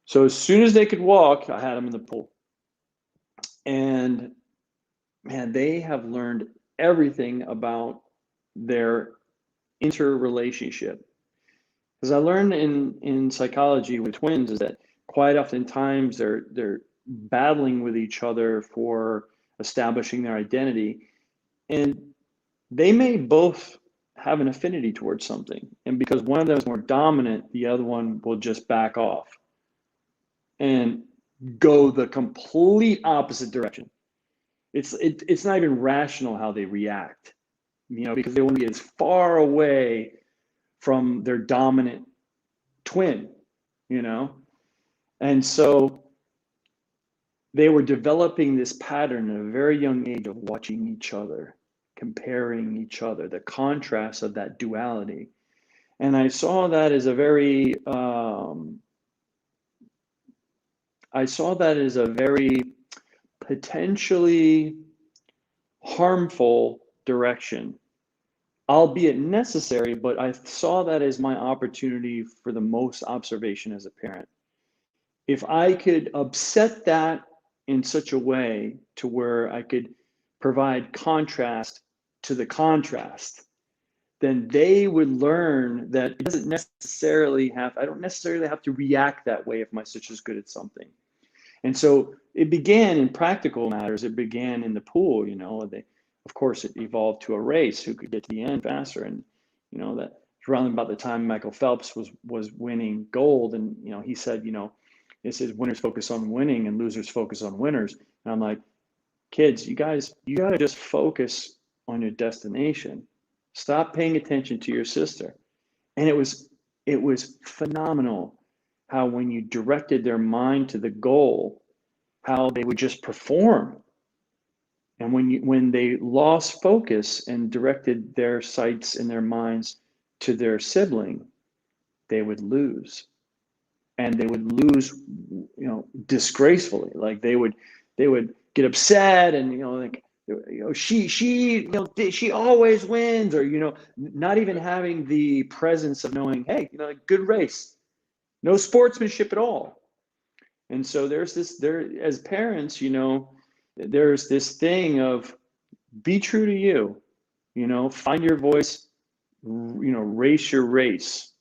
So as soon as they could walk, I had them in the pool. And man, they have learned everything about their interrelationship. Because I learned in psychology with twins is that quite oftentimes they're battling with each other for establishing their identity, and they may both have an affinity towards something, and because one of them is more dominant, the other one will just back off and go the complete opposite direction. It's not even rational how they react, because they want to be as far away from their dominant twin, you know? And so they were developing this pattern at a very young age of watching each other, comparing each other, the contrast of that duality. And I saw that as a very, potentially harmful direction, albeit necessary, but I saw that as my opportunity for the most observation as a parent. If I could upset that in such a way to where I could provide contrast to the contrast, then they would learn that it doesn't necessarily have, I don't necessarily have to react that way if my sister's good at something. And so it began in practical matters. It began in the pool, of course, it evolved to a race who could get to the end faster. And, that around about the time Michael Phelps was winning gold. And, he said, it says winners focus on winning and losers focus on winners. And I'm like, kids, you got to just focus on your destination. Stop paying attention to your sister. And it was phenomenal how when you directed their mind to the goal, how they would just perform. And when they lost focus and directed their sights and their minds to their sibling, they would lose. And they would lose, disgracefully. Like they would get upset and, like, she always wins, or, not even having the presence of knowing, hey, good race, no sportsmanship at all. And so there as parents, there's this thing of be true to you, find your voice, race your race,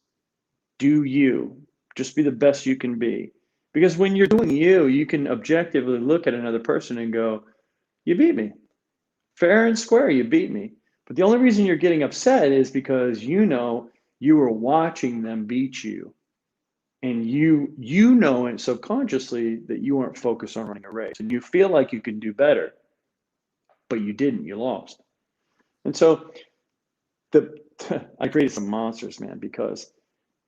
do you, just be the best you can be. Because when you're doing you can objectively look at another person and go, you beat me. Fair and square, you beat me. But the only reason you're getting upset is because you were watching them beat you. And you know it subconsciously that you weren't focused on running a race. And you feel like you could do better, but you didn't. You lost. And so I created some monsters, man, because,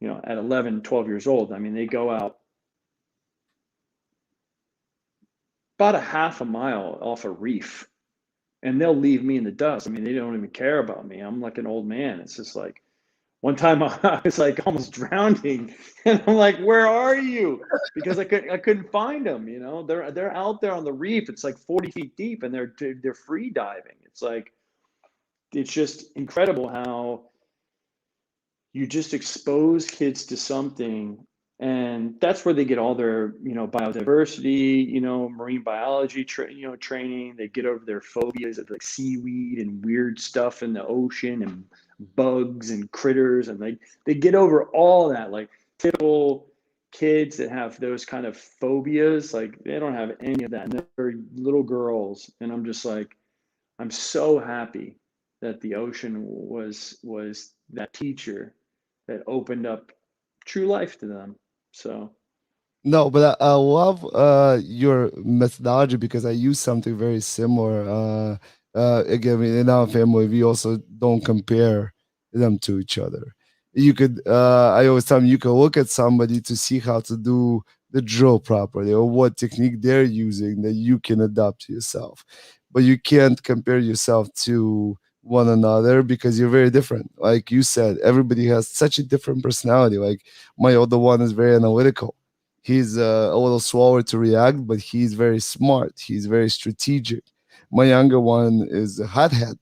at 11, 12 years old, they go out about a half a mile off a reef and they'll leave me in the dust. They don't even care about me. I'm like an old man. It's just like, one time I was like almost drowning, and I'm like, "Where are you?" Because I couldn't find them. They're out there on the reef. It's like 40 feet deep, and they're free diving. It's just incredible how you just expose kids to something, and that's where they get all their biodiversity, marine biology training. They get over their phobias of like seaweed and weird stuff in the ocean and bugs and critters, and they get over all that. Like typical kids that have those kind of phobias, like they don't have any of that, and they're little girls. And I'm just like, I'm so happy that the ocean was that teacher that opened up true life to them. So No, but I love your methodology because I use something very similar. Again, in our family, we also don't compare them to each other. You could, I always tell them, you can look at somebody to see how to do the drill properly or what technique they're using that you can adapt to yourself. But you can't compare yourself to one another because you're very different. Like you said, everybody has such a different personality. Like my older one is very analytical. He's a little slower to react, but he's very smart. He's very strategic. My younger one is a hothead.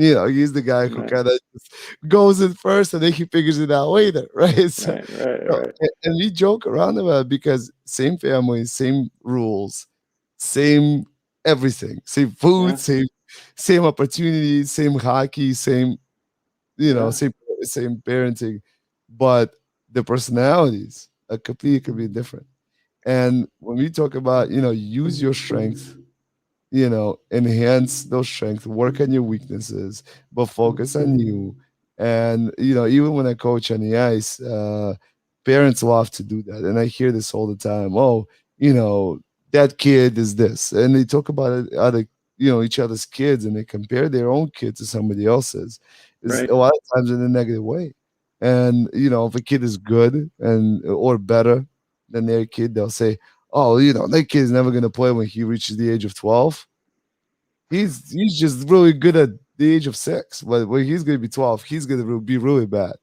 He's the guy who Right. kind of goes in first and then he figures it out later, right? So, Right. Right. so Right. and we joke around about it because same family, same rules, same everything, same food, Yeah. same opportunities, same hockey, same Yeah. same parenting, but the personalities are completely different. And when we talk about use your strength, enhance those strengths, work on your weaknesses, but focus on you. And even when I coach on the ice, parents love to do that, and I hear this all the time. Oh, you know, that kid is this, and they talk about other, each other's kids, and they compare their own kid to somebody else's. Is Right. a lot of times in a negative way. And if a kid is good and or better than their kid, they'll say, "Oh, that kid's never gonna play when he reaches the age of 12. He's just really good at the age of 6, but when he's gonna be 12, he's gonna be really bad."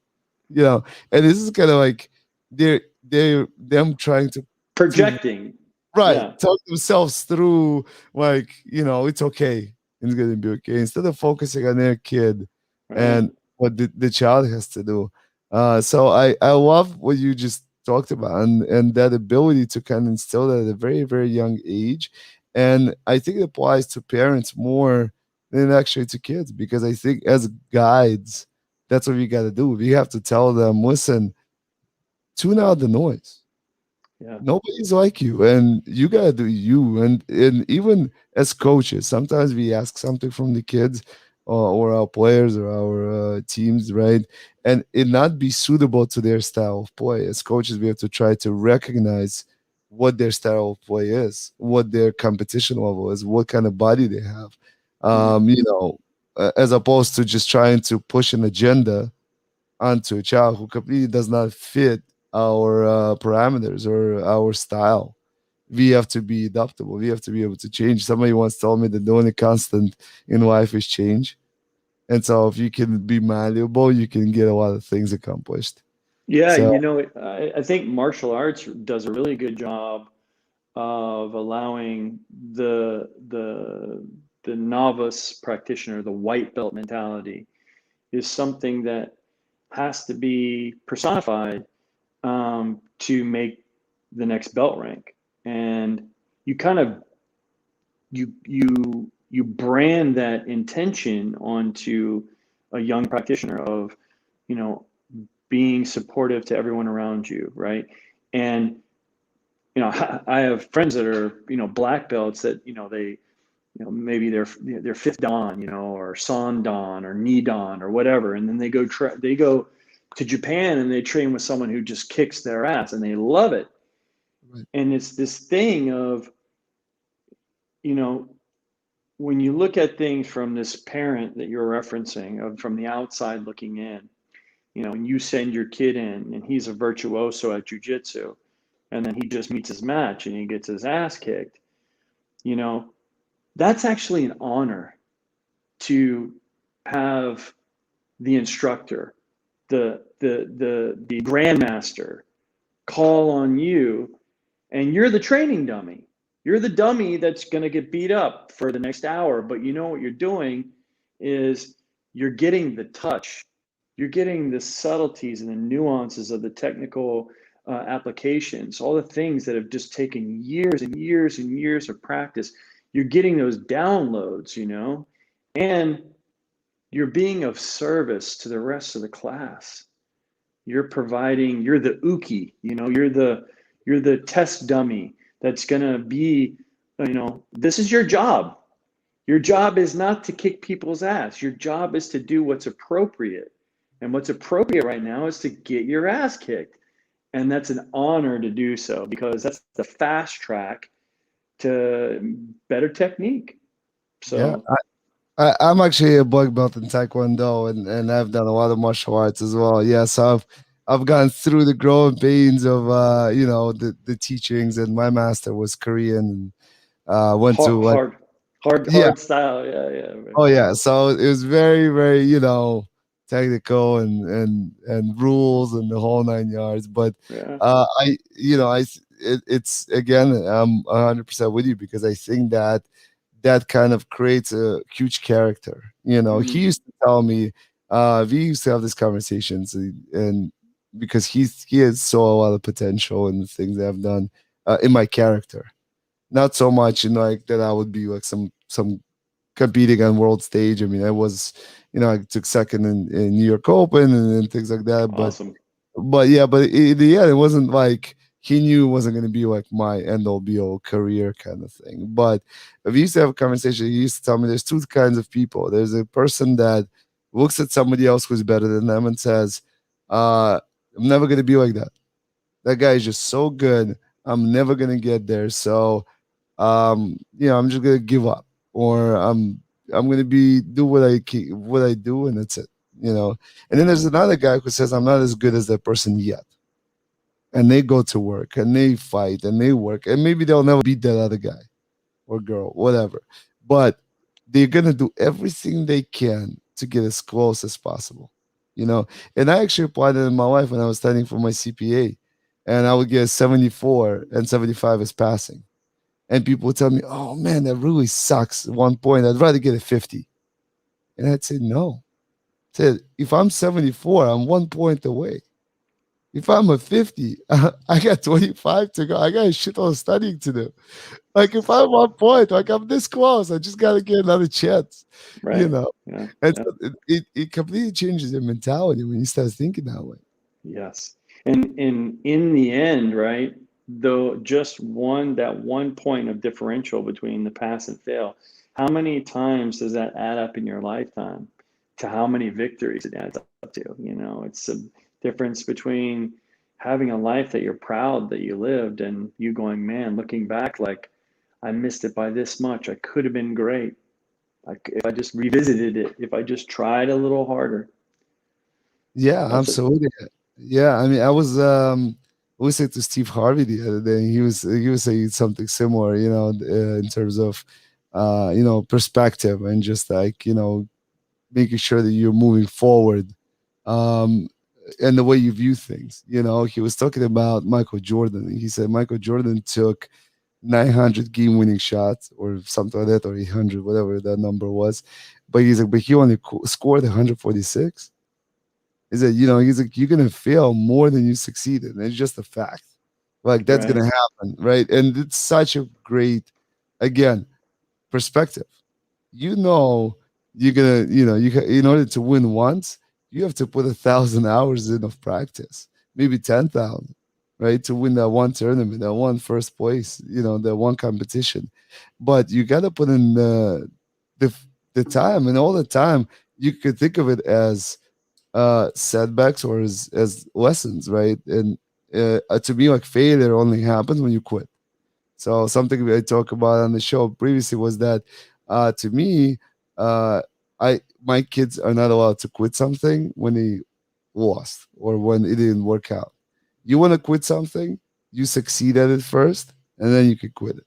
You know, and this is kind of like they're them trying to Projecting. right Yeah. talk themselves through, like, it's okay, it's gonna be okay, instead of focusing on their kid Right. and what the child has to do. So I love what you just talked about, and that ability to kind of instill that at a very, very young age. And I think it applies to parents more than actually to kids, because I think as guides, that's what we got to do. We have to tell them, listen, tune out the noise. Yeah. Nobody's like you, and you gotta do you. And even as coaches, sometimes we ask something from the kids, or our players or our teams, right? And it not be suitable to their style of play. As coaches, we have to try to recognize what their style of play is, what their competition level is, what kind of body they have. Mm. As opposed to just trying to push an agenda onto a child who completely does not fit our parameters or our style. We have to be adaptable. We have to be able to change. Somebody once told me that the only constant in life is change. And so if you can be malleable, you can get a lot of things accomplished. Yeah. So I think martial arts does a really good job of allowing the novice practitioner, the white belt mentality, is something that has to be personified to make the next belt rank. And you kind of you brand that intention onto a young practitioner of, you know, being supportive to everyone around you, right? And I have friends that are, black belts that, they, maybe they're fifth dan, or san dan or ni dan or whatever, and then they go to Japan and they train with someone who just kicks their ass and they love it. right. And it's this thing of, you know, when you look at things from this parent that you're referencing, of from the outside looking in, and you send your kid in and he's a virtuoso at jujitsu, and then he just meets his match and he gets his ass kicked, you know, that's actually an honor to have the instructor, the grandmaster call on you, and you're the training dummy. You're the dummy that's going to get beat up for the next hour, but you know what you're doing is you're getting the touch. You're getting the subtleties and the nuances of the technical applications, all the things that have just taken years and years and years of practice. You're getting those downloads, and you're being of service to the rest of the class. You're the uki, you're the test dummy that's going to be, this is your job. Your job is not to kick people's ass. Your job is to do what's appropriate. And what's appropriate right now is to get your ass kicked. And that's an honor to do so, because that's the fast track to better technique. Yeah. So, I'm actually a black belt in Taekwondo, and I've done a lot of martial arts as well. Yeah, so I've gone through the growing pains of the teachings, and my master was Korean, and went to hard, like, hard, hard, yeah. hard style. Yeah, yeah, Oh yeah, so it was very, very, technical, and rules and the whole 9 yards. But yeah. I, it's again, I'm 100% with you, because I think that that kind of creates a huge character. You know, he Hmm. used to tell me, we used to have these conversations, and because he has saw a lot of potential in the things that I've done in my character. Not so much in like that I would be like some competing on world stage. I mean, I was, I took second in New York Open and things like that. Awesome. But yeah, but in the end, it wasn't like he knew it wasn't going to be like my end all be all career kind of thing. But we used to have a conversation. He used to tell me there's two kinds of people. There's a person that looks at somebody else who's better than them and says, I'm never going to be like that. That guy is just so good. I'm never going to get there. So, I'm just going to give up, or I'm going to be do what I do, and that's it. You know, and then there's another guy who says I'm not as good as that person yet, and they go to work and they fight and they work, and maybe they'll never beat that other guy or girl, whatever, but they're gonna do everything they can to get as close as possible. You know, and I actually applied it in my life when I was studying for my CPA, and I would get 74 and 75 as passing, and people would tell me, "Oh man, that really sucks." At one point, I'd rather get a 50, and I'd say no. I said if I'm 74, I'm 1 point away. If I'm a 50, I got 25 to go. I got a shit ton of studying to do. Like if I'm 1 point, like I'm this close, I just gotta get another chance, you Right. know. Yeah. And Yeah. so it completely changes your mentality when you start thinking that way. Yes. And in the end, right, though just that 1 point of differential between the pass and fail, how many times does that add up in your lifetime to how many victories it adds up to? It's a difference between having a life that you're proud that you lived and you going, man, looking back, like I missed it by this much. I could have been great. Like if I just revisited it, if I just tried a little harder. Yeah, That's it. absolutely. Yeah, I mean, I was saying to Steve Harvey the other day, he was saying something similar, in terms of, perspective and just like making sure that you're moving forward, um, and the way you view things. You know, he was talking about Michael Jordan. He said Michael Jordan took 900 game winning shots or something like that, or 800, whatever that number was. But he's like, but he only scored 146. Is that, he's like, you're gonna fail more than you succeeded. And it's just a fact. Like that's Right. gonna happen, right? And it's such a great, again, perspective. You know, you're gonna, in order to win once, you have to put 1,000 hours in of practice, maybe 10,000, right, to win that one tournament, that one first place, that one competition. But you gotta put in the the time, and all the time you could think of it as setbacks or as lessons, right? And to me, like failure only happens when you quit. So something I talked about on the show previously was that, to me, uh, I my kids are not allowed to quit something when they lost or when it didn't work out. You want to quit something, you succeed at it first, and then you can quit it.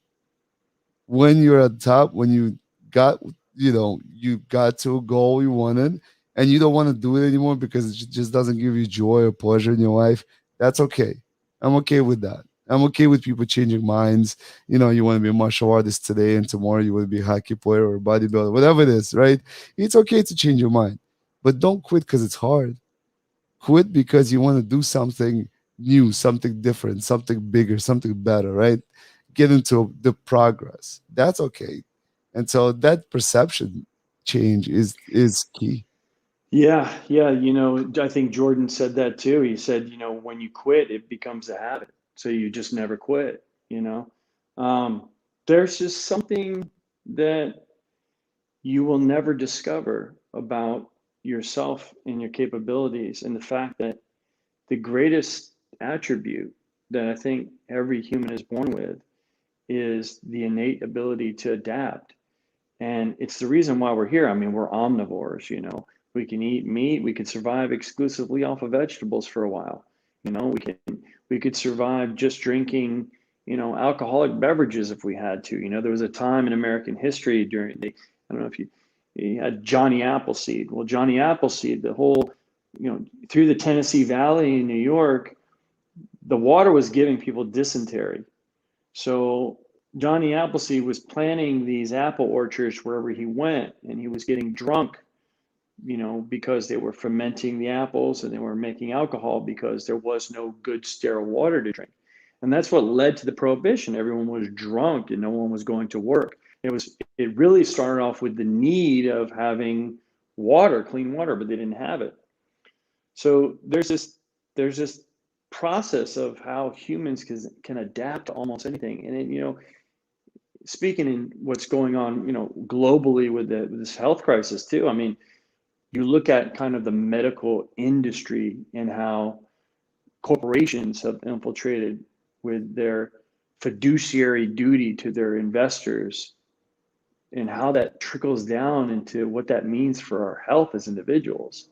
When you're at the top, when got you got to a goal you wanted, and you don't want to do it anymore because it just doesn't give you joy or pleasure in your life, that's okay. I'm okay with that. I'm okay with people changing minds. You want to be a martial artist today, and tomorrow you want to be a hockey player or a bodybuilder, whatever it is, right? It's okay to change your mind, but don't quit because it's hard. Quit because you want to do something new, something different, something bigger, something better, right? Get into the progress. That's okay. And so that perception change is key. Yeah, yeah. I think Jordan said that too. He said, when you quit, it becomes a habit. So you just never quit, you know. Um, there's just something that you will never discover about yourself and your capabilities, and the fact that the greatest attribute that I think every human is born with is the innate ability to adapt. And it's the reason why we're here. I mean, we're omnivores. We can eat meat, we could survive exclusively off of vegetables for a while. We could survive just drinking, alcoholic beverages if we had to. There was a time in American history during I don't know if you had Johnny Appleseed. Well, Johnny Appleseed, the whole, through the Tennessee Valley in New York, the water was giving people dysentery. So Johnny Appleseed was planting these apple orchards wherever he went, and he was getting drunk, because they were fermenting the apples and they were making alcohol because there was no good sterile water to drink. And that's what led to the prohibition. Everyone was drunk and no one was going to work. It really started off with the need of having water, clean water, but they didn't have it. So there's this process of how humans can adapt to almost anything. And then, speaking in what's going on, globally with this health crisis too. I mean, you look at kind of the medical industry and how corporations have infiltrated with their fiduciary duty to their investors, and how that trickles down into what that means for our health as individuals.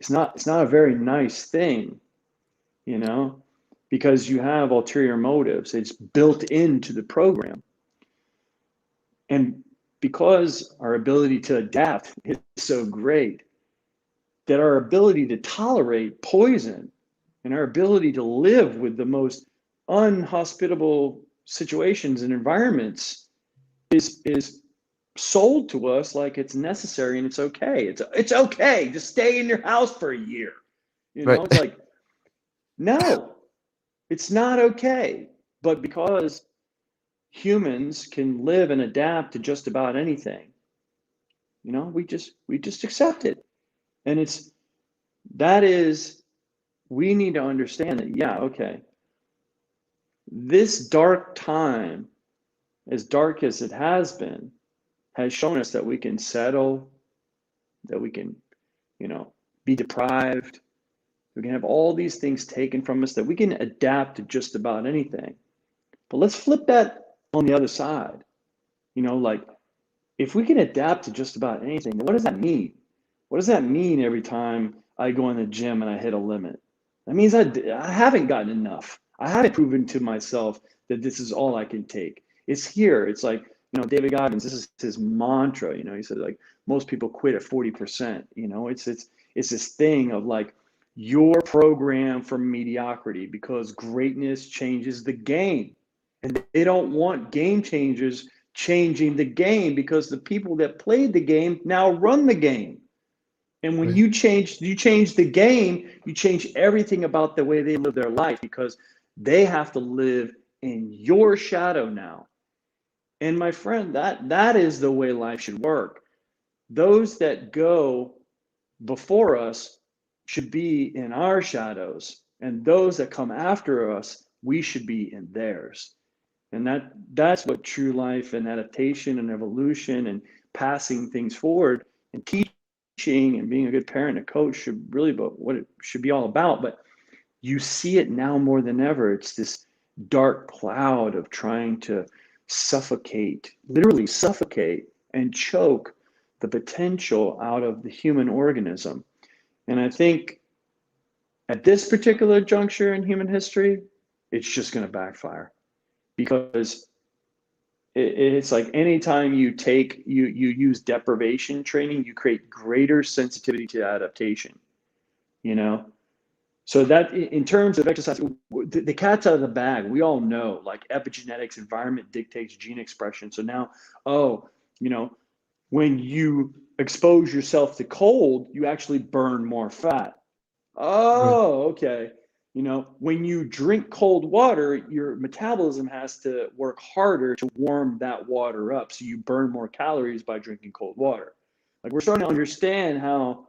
It's not a very nice thing, you know, because you have ulterior motives. It's built into the program. And because our ability to adapt is so great, that our ability to tolerate poison and our ability to live with the most unhospitable situations and environments is sold to us like it's necessary and it's okay. It's okay. Just stay in your house for a year. Right. It's like, no, it's not okay. But because humans can live and adapt to just about anything, we just accept it. And we need to understand that, yeah, okay, this dark time, as dark as it has been, has shown us that we can settle, that we can, be deprived, we can have all these things taken from us, that we can adapt to just about anything. But let's flip that on the other side. Like, if we can adapt to just about anything, then what does that mean? What does that mean every time I go in the gym and I hit a limit? That means I haven't gotten enough. I haven't proven to myself that this is all I can take. It's here. It's like, David Goggins, this is his mantra. He said, like, most people quit at 40%. It's this thing of like, your program for mediocrity, because greatness changes the game. And they don't want game changers changing the game, because the people that played the game now run the game. And when Right. you change the game, you change everything about the way they live their life, because they have to live in your shadow now. And my friend, that is the way life should work. Those that go before us should be in our shadows, and those that come after us, we should be in theirs. And that's what true life and adaptation and evolution and passing things forward and teaching and being a good parent and a coach should really be what it should be all about. But you see it now more than ever. It's this dark cloud of trying to literally suffocate and choke the potential out of the human organism. And I think at this particular juncture in human history, it's just going to backfire, because it's like anytime you use deprivation training, you create greater sensitivity to adaptation, you know? So that in terms of exercise, the cat's out of the bag. We all know, like, epigenetics, environment dictates gene expression. So now, oh, when you expose yourself to cold, you actually burn more fat. Right. Oh, okay. When you drink cold water, your metabolism has to work harder to warm that water up. So you burn more calories by drinking cold water. Like, we're starting to understand how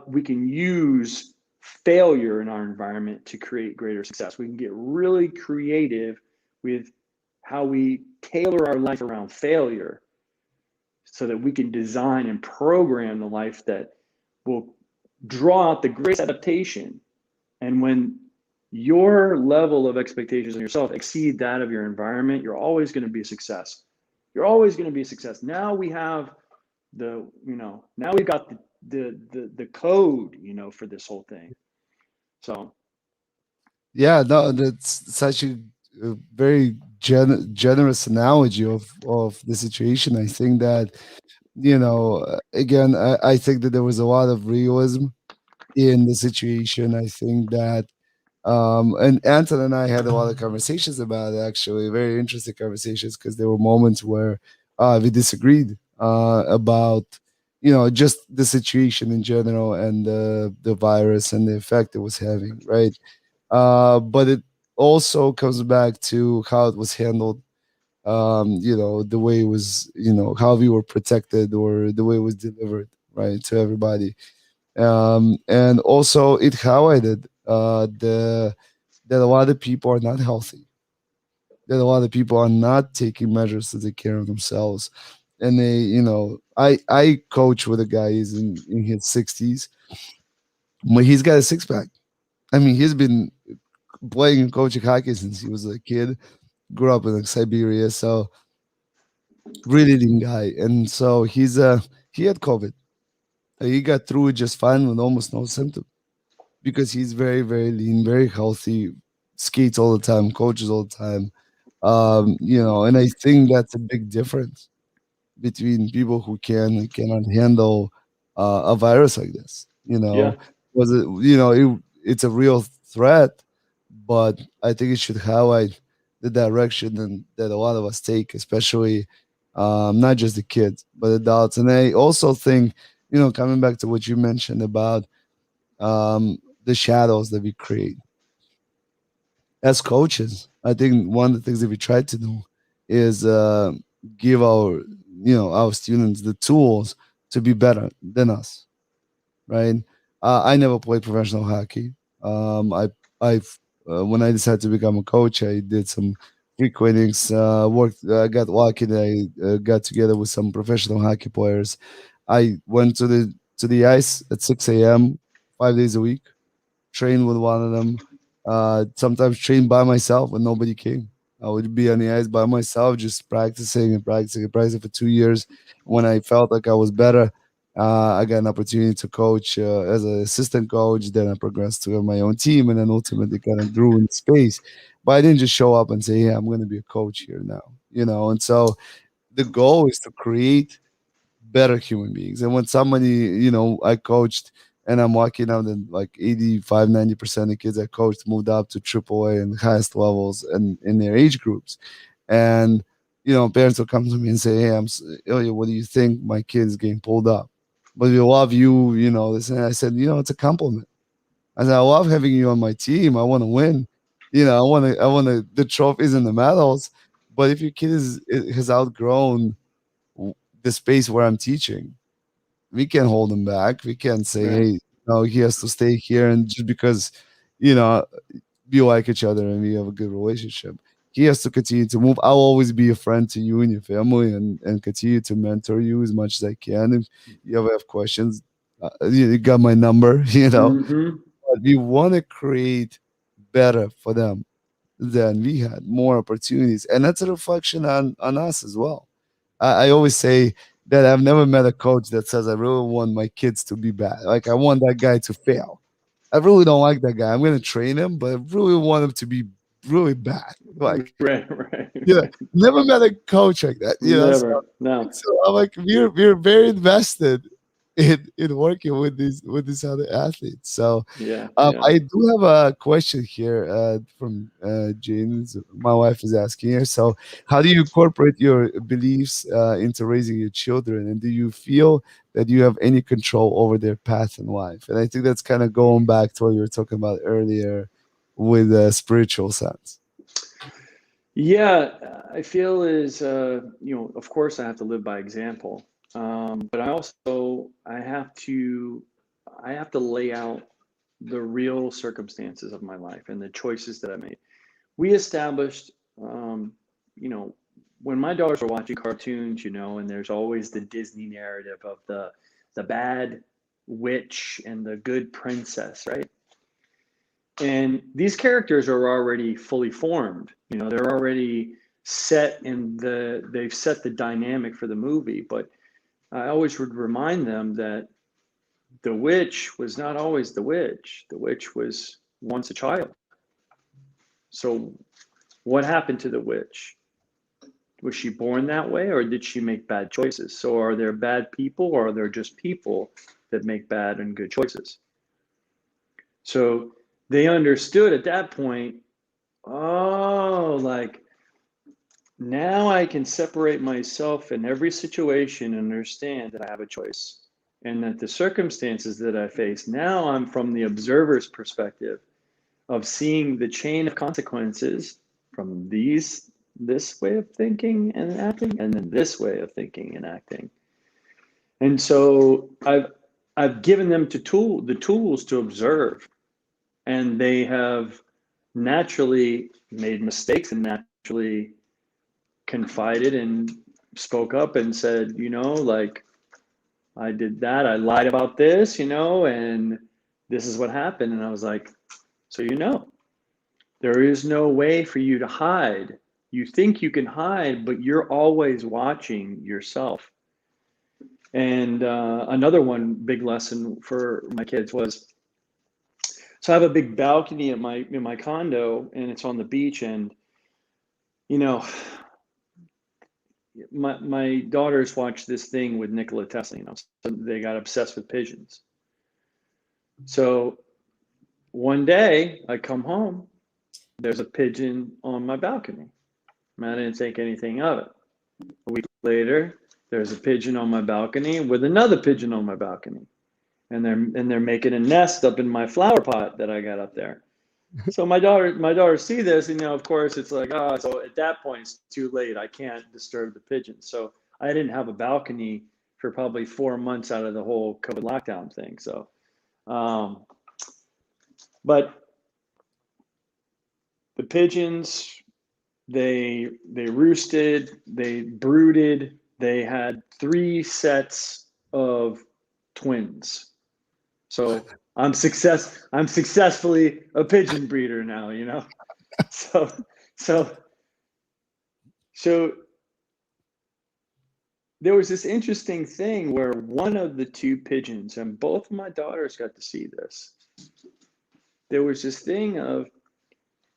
we can use failure in our environment to create greater success. We can get really creative with how we tailor our life around failure, so that we can design and program the life that will draw out the greatest adaptation. And when your level of expectations on yourself exceed that of your environment, you're always going to be a success. You're always going to be a success. Now we have now we've got the code, for this whole thing. So Yeah, no, that's such a very generous analogy of the situation. I think that, again, I think that there was a lot of realism in the situation. I think that And Anton and I had a lot of conversations about it, actually, very interesting conversations, because there were moments where we disagreed about, just the situation in general, and the virus and the effect it was having, right? But it also comes back to how it was handled, the way it was, how we were protected, or the way it was delivered, right, to everybody. And also it highlighted that a lot of people are not healthy, that a lot of people are not taking measures to take care of themselves. And I coach with a guy, he's in his 60s, but he's got a six-pack. I mean, he's been playing and coaching hockey since he was a kid, grew up in like Siberia, so really lean guy. And so he had COVID. He got through it just fine with almost no symptoms, because he's very, very lean, very healthy, skates all the time, coaches all the time. And I think that's a big difference between people who can and cannot handle a virus like this. Yeah. Was it? It's a real threat, but I think it should highlight the direction that a lot of us take, especially not just the kids but adults. And I also think, coming back to what you mentioned about the shadows that we create as coaches. I think one of the things that we try to do is give our students the tools to be better than us, right? I never played professional hockey. I've When I decided to become a coach, I did some free quinnings. Worked. I got lucky that I got together with some professional hockey players. I went to the ice at 6 a.m. 5 days a week, train with one of them. Sometimes train by myself when nobody came. I would be on the ice by myself, just practicing and practicing and practicing for 2 years. When I felt like I was better, I got an opportunity to coach as an assistant coach. Then I progressed to my own team, and then ultimately kind of grew in space. But I didn't just show up and say, "Yeah, I'm going to be a coach here now." And so the goal is to create better human beings. And when somebody, I coached, and I'm lucky now that like 85, 90% of kids I coached moved up to AAA and highest levels and in their age groups. And, parents will come to me and say, "Hey, Ilya, what do you think my kid is getting pulled up? But we love you, this." And I said, it's a compliment. I said, "I love having you on my team. I want to win. The trophies and the medals. But if your kid has outgrown the space where I'm teaching, we can't hold him back. We can't say, Right. hey, no, he has to stay here, and just because, you know, we like each other and we have a good relationship, he has to continue to move. I'll always be a friend to you and your family, and continue to mentor you as much as I can. If you ever have questions, you got my number, Mm-hmm. But we want to create better for them than we had, more opportunities. And that's a reflection on us as well. I always say that I've never met a coach that says, "I really want my kids to be bad. Like, I want that guy to fail." I really don't like that guy. I'm going to train him, but I really want him to be really bad. Like, Right, right, yeah, right. never met a coach like that. So, Never. No. so I'm like, we're very invested in working with these other athletes. So, Yeah, yeah. I do have a question here from James. My wife is asking here. So, how do you incorporate your beliefs into raising your children, and do you feel that you have any control over their path in life? And I think that's kind of going back to what you were talking about earlier with a spiritual sense. Yeah, I feel is of course I have to live by example, but I have to lay out the real circumstances of my life and the choices that I made. We established, you know, when my daughters are watching cartoons, and there's always the Disney narrative of the bad witch and the good princess, right? And these characters are already fully formed. They're already they've set the dynamic for the movie. But I always would remind them that the witch was not always the witch. The witch was once a child. So what happened to the witch? Was she born that way, or did she make bad choices? So are there bad people, or are there just people that make bad and good choices? So they understood at that point, oh, like now I can separate myself in every situation and understand that I have a choice and that the circumstances that I face, now I'm from the observer's perspective of seeing the chain of consequences from this way of thinking and acting, and then this way of thinking and acting. And so I've given them the tools to observe, and they have naturally made mistakes and naturally confided and spoke up and said, like, I did that, I lied about this, and this is what happened. And I was like, so there is no way for you to hide. You think you can hide, but you're always watching yourself. And another one big lesson for my kids was, so I have a big balcony in my condo, and it's on the beach. And my daughters watched this thing with Nikola Tesla. So they got obsessed with pigeons. So one day I come home, there's a pigeon on my balcony. I didn't think anything of it. A week later, there's a pigeon on my balcony with another pigeon on my balcony. And they're making a nest up in my flower pot that I got up there. So my daughter see this, and of course it's like, so at that point it's too late. I can't disturb the pigeons. So I didn't have a balcony for probably 4 months out of the whole COVID lockdown thing. So, but the pigeons, they roosted, they brooded, they had 3 sets of twins. So I'm successfully a pigeon breeder now, So there was this interesting thing where one of the 2 pigeons, and both of my daughters got to see this. There was this thing of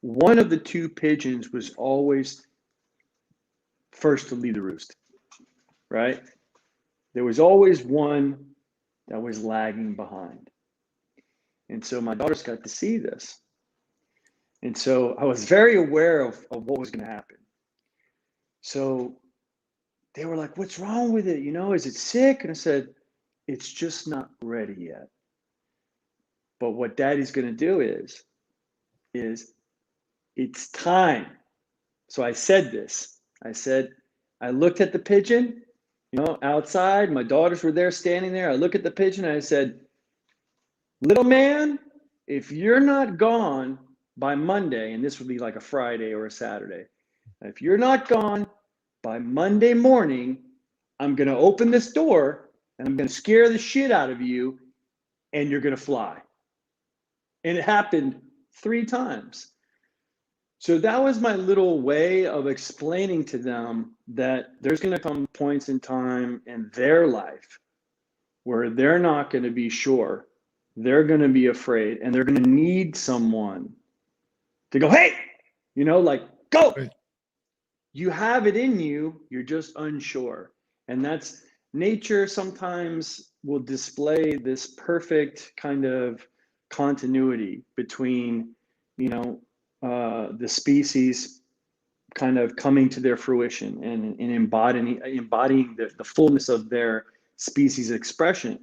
one of the 2 pigeons was always first to leave the roost, right? There was always one that was lagging behind. And so my daughters got to see this. And so I was very aware of what was going to happen. So they were like, what's wrong with it? Is it sick? And I said, it's just not ready yet. But what Daddy's going to do is it's time. So I said this. I looked at the pigeon, outside. My daughters were there standing there. I look at the pigeon and I said, little man, if you're not gone by Monday, and this would be like a Friday or a Saturday, if you're not gone by Monday morning, I'm going to open this door and I'm going to scare the shit out of you and you're going to fly. And it happened 3 times. So that was my little way of explaining to them that there's going to come points in time in their life where they're not going to be sure. They're going to be afraid, and they're going to need someone to go, hey, like, go. Right. You have it in you. You're just unsure. And that's nature sometimes will display this perfect kind of continuity between, the species kind of coming to their fruition and embodying the fullness of their species expression.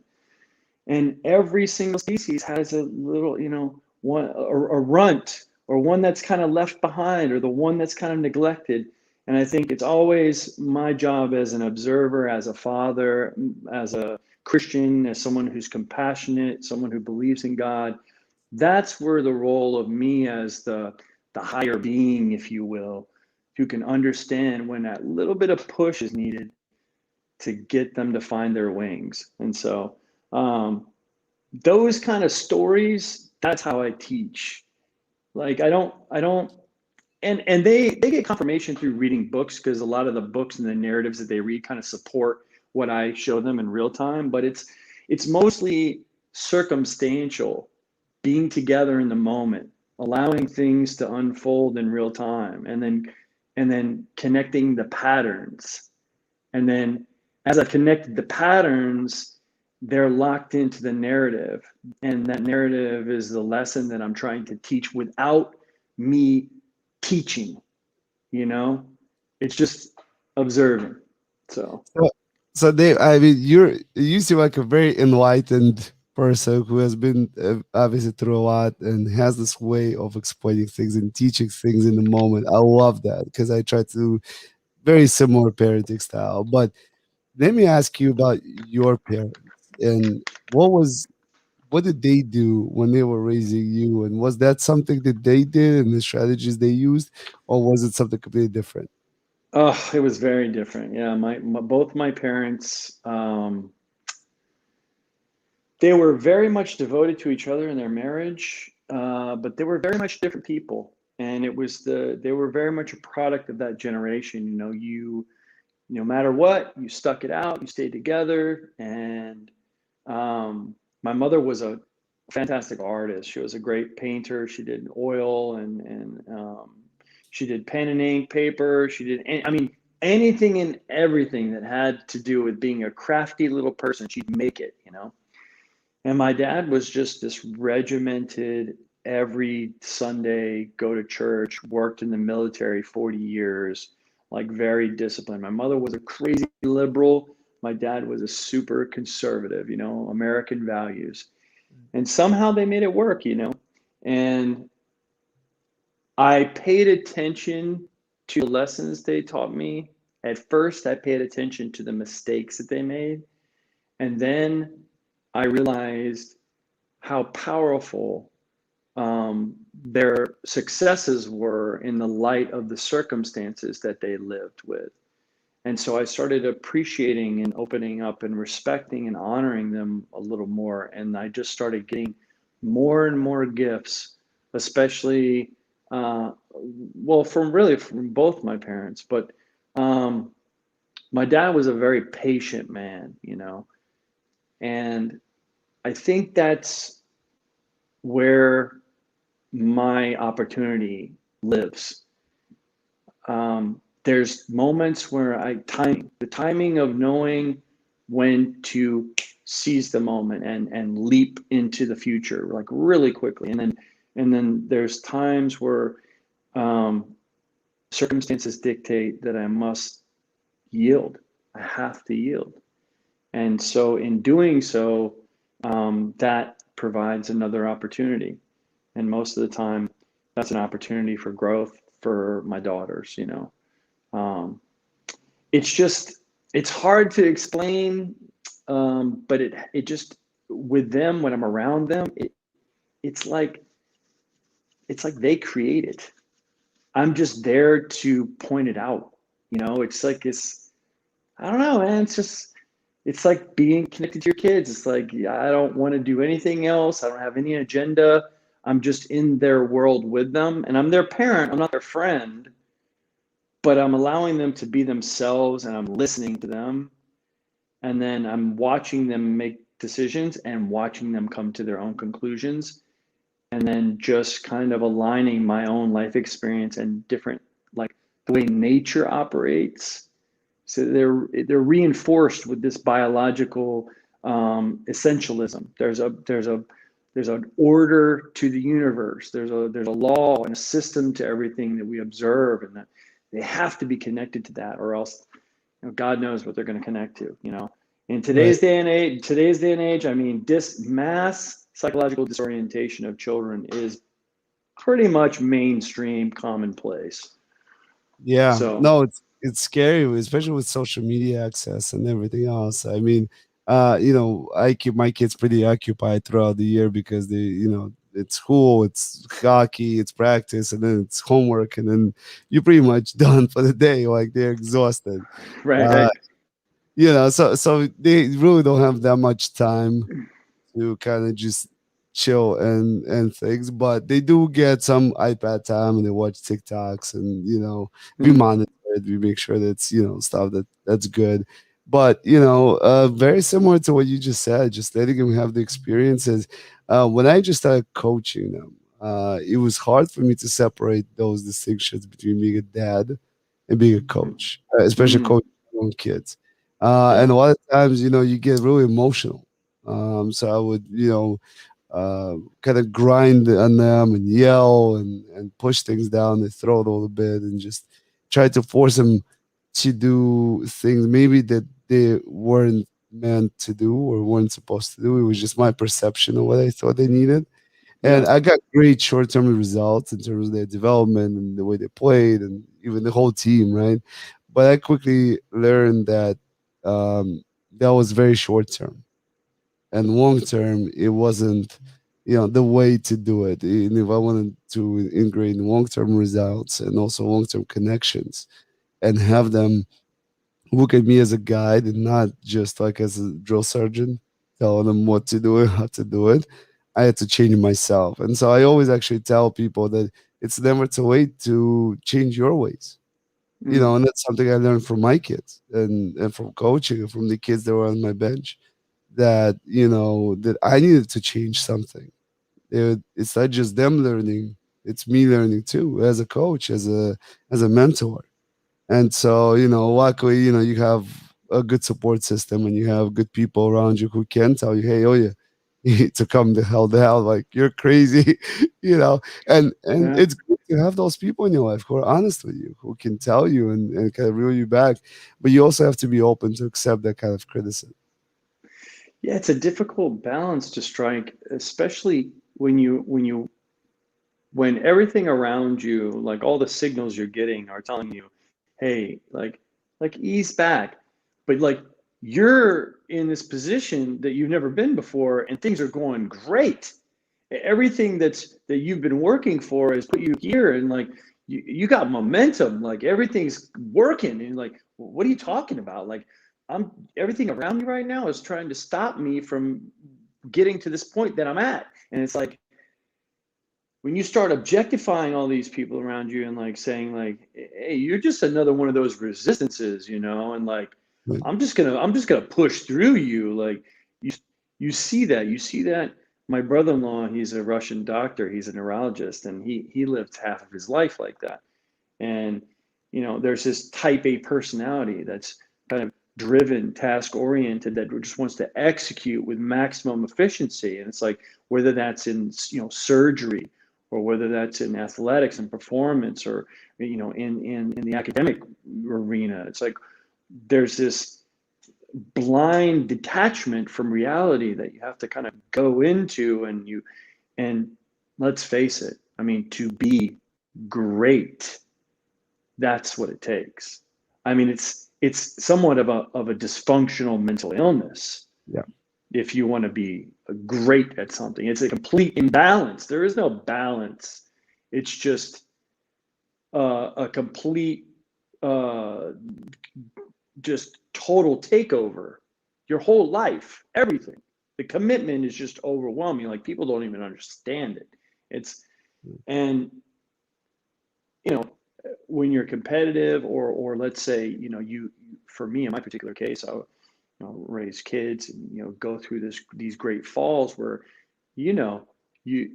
And every single species has a little, one, a runt, or one that's kind of left behind, or the one that's kind of neglected. And I think it's always my job as an observer, as a father, as a Christian, as someone who's compassionate, someone who believes in God. That's where the role of me as the higher being, if you will, who can understand when that little bit of push is needed to get them to find their wings. And so those kind of stories, that's how I teach. Like I don't, and they get confirmation through reading books, because a lot of the books and the narratives that they read kind of support what I show them in real time, but it's mostly circumstantial, being together in the moment, allowing things to unfold in real time, and then connecting the patterns. And then as I've connected the patterns they're locked into the narrative, and that narrative is the lesson that I'm trying to teach without me teaching. You know, it's just observing. So So, so Dave, I mean, you seem like a very enlightened person who has been obviously through a lot and has this way of explaining things and teaching things in the moment. I love that because I try to very similar parenting style. But let me ask you about your parents and what did they do when they were raising you, and was that something that they did and the strategies they used, or was it something completely different? oh, it was very different. Yeah, my both my parents, they were very much devoted to each other in their marriage, but they were very much different people. And they were very much a product of that generation. You know, no matter what, you stuck it out, you stayed together. And my mother was a fantastic artist. She was a great painter. She did oil and she did pen and ink, paper. She did, I mean, anything and everything that had to do with being a crafty little person, she'd make it, you know. And my dad was just this regimented, every Sunday, go to church, worked in the military 40 years, like very disciplined. My mother was a crazy liberal. My dad was a super conservative, you know, American values. And somehow they made it work, you know. And I paid attention to the lessons they taught me. At first, I paid attention to the mistakes that they made. And then I realized how powerful their successes were in the light of the circumstances that they lived with. And so I started appreciating and opening up and respecting and honoring them a little more. And I just started getting more and more gifts, especially, well, from both my parents. But um, my dad was a very patient man, you know, and I think that's where my opportunity lives. There's moments where the timing of knowing when to seize the moment and leap into the future like really quickly, and then there's times where um, circumstances dictate that I must yield. I have to yield, and so in doing so, that provides another opportunity. And most of the time, that's an opportunity for growth for my daughters. You know, um, it's just it's hard to explain, but it just with them when I'm around them, it's like it's like they create it. I'm just there to point it out. You know, it's like it's I don't know, man. It's like being connected to your kids. It's like I don't want to do anything else. I don't have any agenda. I'm just in their world with them, and I'm their parent. I'm not their friend, but I'm allowing them to be themselves, and I'm listening to them, and then I'm watching them make decisions and watching them come to their own conclusions, and then just kind of aligning my own life experience and different like the way nature operates. So they're reinforced with this biological essentialism. There's an order to the universe. There's a law and a system to everything that we observe, and that they have to be connected to that, or else God knows what they're going to connect to. You know, in Right. today's day and age, I mean, mass psychological disorientation of children is pretty much mainstream commonplace. Yeah, So no, it's scary, especially with social media access and everything else. I mean, I keep my kids pretty occupied throughout the year because it's school, it's hockey, it's practice, and then it's homework, and then you're pretty much done for the day. Like they're exhausted. right, Uh, right. so they really don't have that much time to kind of just chill and things, but they do get some iPad time and they watch TikToks, and we Mm, monitor it. We make sure that's stuff that's good. But very similar to what you just said, just letting them have the experiences. When I just started coaching them, it was hard for me to separate those distinctions between being a dad and being a coach, especially mm, coaching your own kids. And yeah. a lot of times, you get really emotional So I would, kind of grind on them and yell and push things down their throat a little bit and just try to force them to do things maybe that they weren't meant to do or weren't supposed to do. It was just my perception of what I thought they needed. And Yeah. I got great short term results in terms of their development and the way they played and even the whole team, right? But I quickly learned that that was very short term and long term it wasn't the way to do it. And if I wanted to integrate long term results and also long term connections and have them look at me as a guide and not just like as a drill sergeant telling them what to do and how to do it, I had to change myself. And so I always actually tell people that it's never too late to change your ways. Mm. And that's something I learned from my kids and from coaching and from the kids that were on my bench, that that I needed to change something. It's not just them learning; it's me learning too, as a coach, as a mentor. And so luckily, you have a good support system and you have good people around you who can tell you, hey, oh yeah, you need to come the hell down, like you're crazy, you know. And Yeah. it's good to have those people in your life who are honest with you, who can tell you and kind of reel you back. But you also have to be open to accept that kind of criticism. Yeah, it's a difficult balance to strike, especially when everything around you, like all the signals you're getting are telling you, hey, like ease back. But like you're in this position that you've never been before and things are going great. Everything that you've been working for has put you here, and like you got momentum, like everything's working, and like what are you talking about? Like I'm everything around me right now is trying to stop me from getting to this point that I'm at. And it's like when you start objectifying all these people around you and like saying like, hey, you're just another one of those resistances, and like Right. I'm just gonna push through you. Like you you see that my brother-in-law, he's a Russian doctor, he's a neurologist, and he lived half of his life like that. And there's this type A personality that's kind of driven, task oriented, that just wants to execute with maximum efficiency. And it's like whether that's in surgery, or whether that's in athletics and performance, or in the academic arena. It's like there's this blind detachment from reality that you have to kind of go into, and let's face it, I mean, to be great, that's what it takes. I mean, it's somewhat of a dysfunctional mental illness Yeah. if you want to be great at something. It's a complete imbalance. There is no balance. It's just a complete, uh, just total takeover. Your whole life, everything. The commitment is just overwhelming. Like people don't even understand it. It's and you know when you're competitive, or let's say you for me in my particular case, I raise kids and go through these great falls where you know you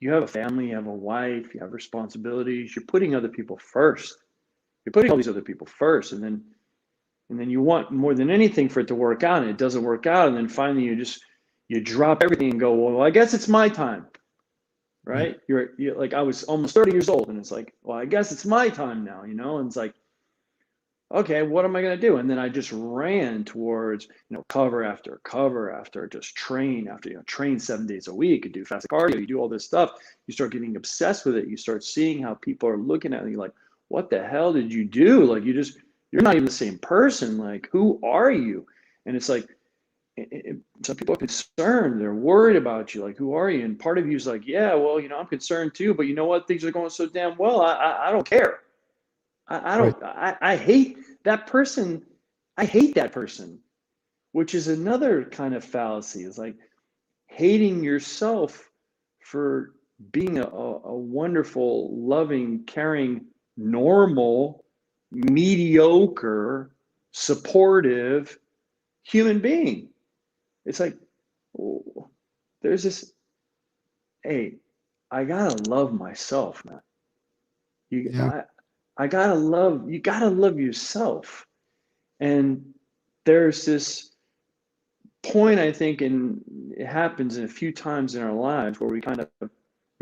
you have a family, you have a wife, you have responsibilities, you're putting other people first, you're putting all these other people first, and then you want more than anything for it to work out, and it doesn't work out, and then finally you drop everything and go, well, I guess it's my time. Yeah. Right, you're like, I was almost 30 years old, and it's like, well, I guess it's my time now, and it's like, okay, what am I going to do? And then I just ran towards, cover after cover after, just train after, train 7 days a week and do fast cardio. You do all this stuff. You start getting obsessed with it. You start seeing how people are looking at you like, what the hell did you do? Like, you're not even the same person. Like, who are you? And it's like, some people are concerned. They're worried about you. Like, who are you? And part of you is like, yeah, well, I'm concerned too. But you know what? Things are going so damn well. I don't care. I Right. don't. I hate that person. I hate that person, which is another kind of fallacy. It's like hating yourself for being a wonderful, loving, caring, normal, mediocre, supportive human being. It's like, oh, there's this, hey, I gotta love myself, man. You, Yeah. I, you gotta love yourself. And there's this point, I think, and it happens in a few times in our lives where we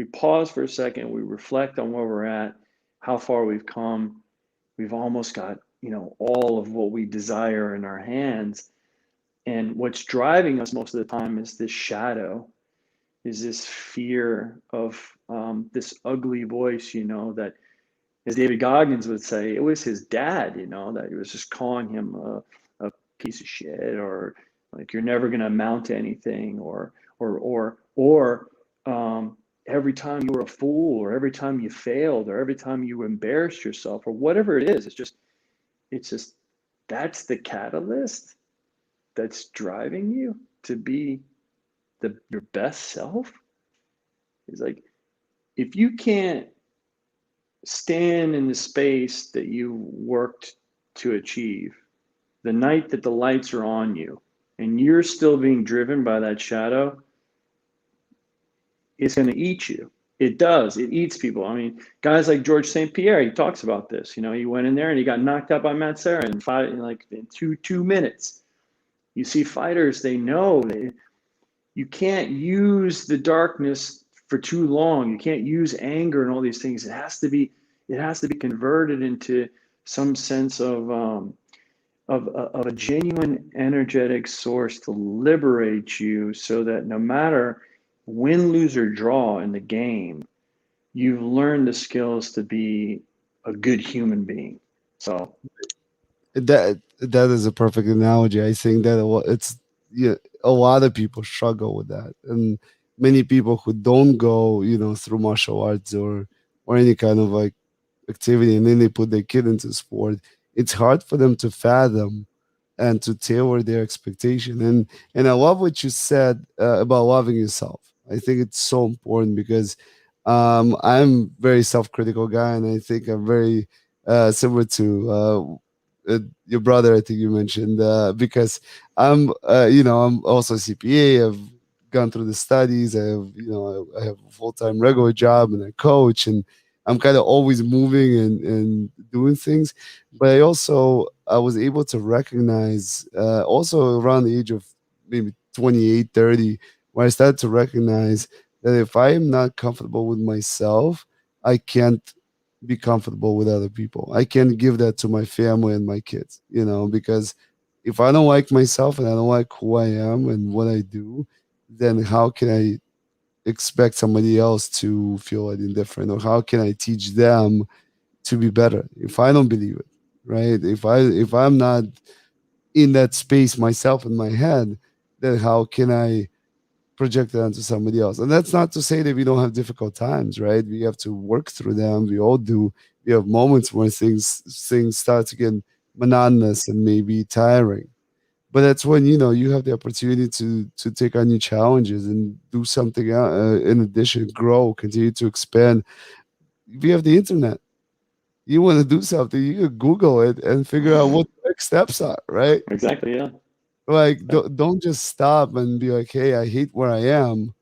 pause for a second, we reflect on where we're at, how far we've come. We've almost got, all of what we desire in our hands. And what's driving us most of the time is this shadow, is this fear of this ugly voice, that, as David Goggins would say, it was his dad, that he was just calling him a piece of shit, or like, you're never going to amount to anything, or every time you were a fool, or every time you failed, or every time you embarrassed yourself, or whatever it is. It's just that's the catalyst that's driving you to be your best self. Is like, if you can't stand in the space that you worked to achieve, the night that the lights are on you, and you're still being driven by that shadow, it's going to eat you. It does. It eats people. I mean, guys like George St. Pierre, he talks about this. He went in there and he got knocked out by Matt Serra in two minutes. You see fighters, they know you can't use the darkness for too long. You can't use anger and all these things. It has to be converted into some sense of a genuine energetic source to liberate you, so that no matter win, lose, or draw in the game, you've learned the skills to be a good human being. So, That is a perfect analogy. I think that it's, yeah, a lot of people struggle with that, and many people who don't go, through martial arts or any kind of like activity, and then they put their kid into sport. It's hard for them to fathom and to tailor their expectation. And I love what you said about loving yourself. I think it's so important because I'm very self-critical guy, and I think I'm very similar to your brother. I think you mentioned because I'm also a CPA. I've gone through the studies. I have a full-time regular job and I coach, and I'm kind of always moving and doing things. But I was able to recognize also around the age of maybe 28, 30, where I started to recognize that if I am not comfortable with myself, I can't be comfortable with other people. I can't give that to my family and my kids, because if I don't like myself and I don't like who I am and what I do, then how can I expect somebody else to feel any different, or how can I teach them to be better if I don't believe it, right? If I'm not in that space myself in my head, then how can I project it onto somebody else? And that's not to say that we don't have difficult times, right? We have to work through them. We all do. We have moments where things start to get monotonous and maybe tiring. But that's when you have the opportunity to take on new challenges and do something in addition, grow, continue to expand. We have the internet. You want to do something, you can Google it and figure out what the next steps are, right? exactly, yeah. Like, don't just stop and be like, hey, I hate where I am,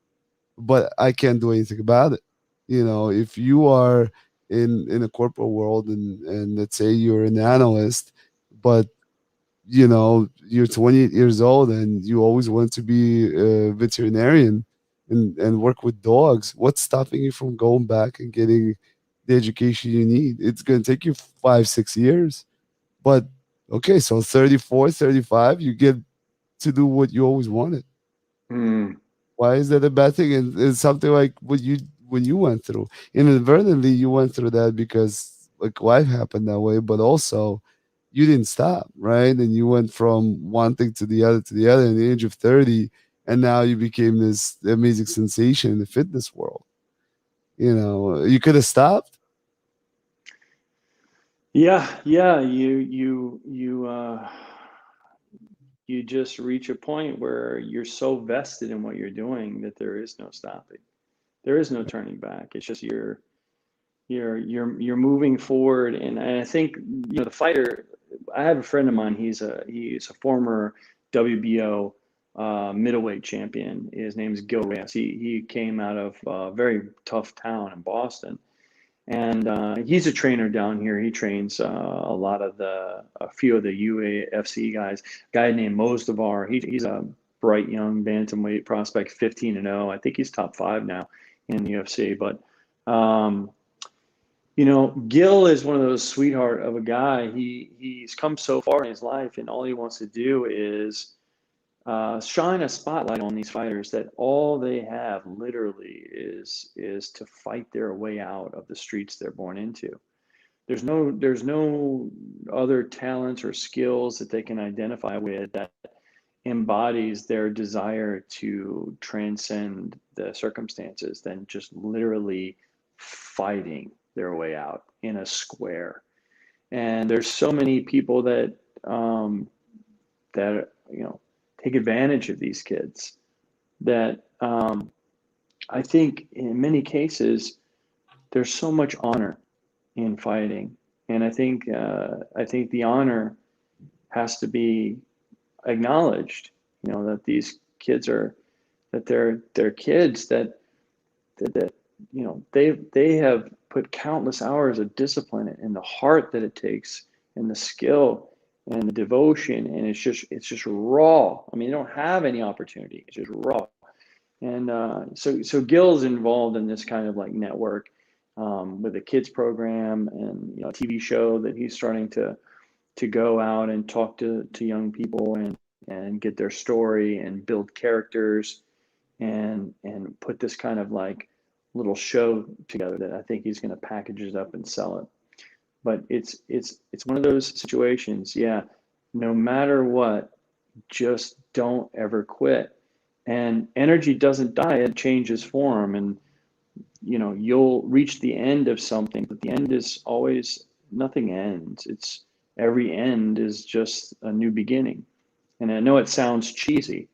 but I can't do anything about it. If you are in a corporate world, and let's say you're an analyst, but you're 28 years old and you always want to be a veterinarian and work with dogs, what's stopping you from going back and getting the education you need? It's going to take you 5 6 years, but okay, so 34, 35, you get to do what you always wanted. Mm. Why is that a bad thing? And it's something like what you when you went through. Inadvertently, you went through that because like life happened that way, but also you didn't stop, right? And you went from one thing to the other in the age of 30, and now you became this amazing sensation in the fitness world. You could have stopped. Yeah, yeah. You just reach a point where you're so vested in what you're doing that there is no stopping. There is no turning back. It's just you're moving forward. And I think, the fighter. I have a friend of mine. He's a former WBO middleweight champion. His name is Gil Reyes. He came out of a very tough town in Boston, and he's a trainer down here. He trains a few of the UAFC guys. A guy named Mozdavar. He's a bright young bantamweight prospect, 15-0. I think he's top 5 now in the UFC. But Gil is one of those sweetheart of a guy. He's come so far in his life, and all he wants to do is shine a spotlight on these fighters that all they have literally is to fight their way out of the streets they're born into. There's no other talents or skills that they can identify with that embodies their desire to transcend the circumstances than just literally fighting their way out in a square. And there's so many people that take advantage of these kids that I think in many cases there's so much honor in fighting, and I think the honor has to be acknowledged. That these kids are they're kids that they have put countless hours of discipline and the heart that it takes and the skill and the devotion, and it's just raw. I mean, they don't have any opportunity. It's just raw. And so Gil's involved in this kind of like network with a kids program and a TV show that he's starting to go out and talk to young people and get their story and build characters and put this kind of like little show together that I think he's going to package it up and sell it. But it's one of those situations. Yeah, no matter what, just don't ever quit. And energy doesn't die; it changes form. And you'll reach the end of something, but the end is always nothing ends. It's every end is just a new beginning. And I know it sounds cheesy,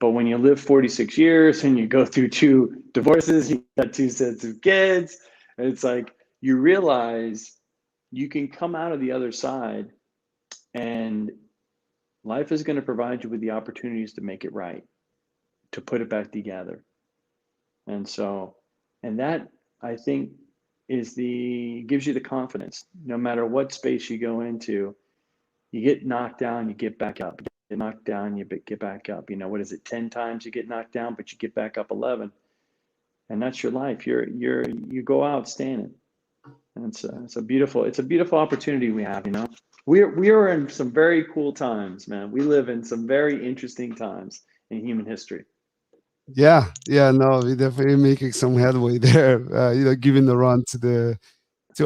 but when you live 46 years and you go through 2 divorces, you got 2 sets of kids, it's like you realize you can come out of the other side and life is going to provide you with the opportunities to make it right, to put it back together. And that I think gives you the confidence. No matter what space you go into, you get knocked down, you get back up. You get knocked down, you get back up. What is it? 10 times you get knocked down, but you get back up 11, and that's your life. You go out standing, and it's a beautiful opportunity we have. We are in some very cool times, man. We live in some very interesting times in human history. Yeah, yeah, no, we're definitely making some headway there. Giving the run to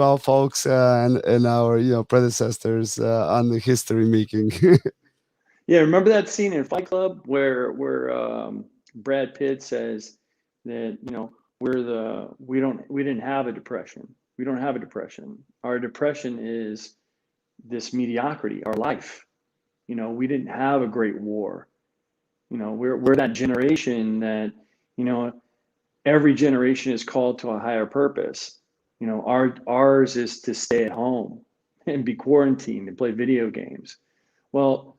our folks and our predecessors on the history making. Yeah, remember that scene in Fight Club where Brad Pitt says that we didn't have a depression. We don't have a depression. Our depression is this mediocrity, our life. We didn't have a great war. We're that generation that every generation is called to a higher purpose. Ours is to stay at home and be quarantined and play video games. Well,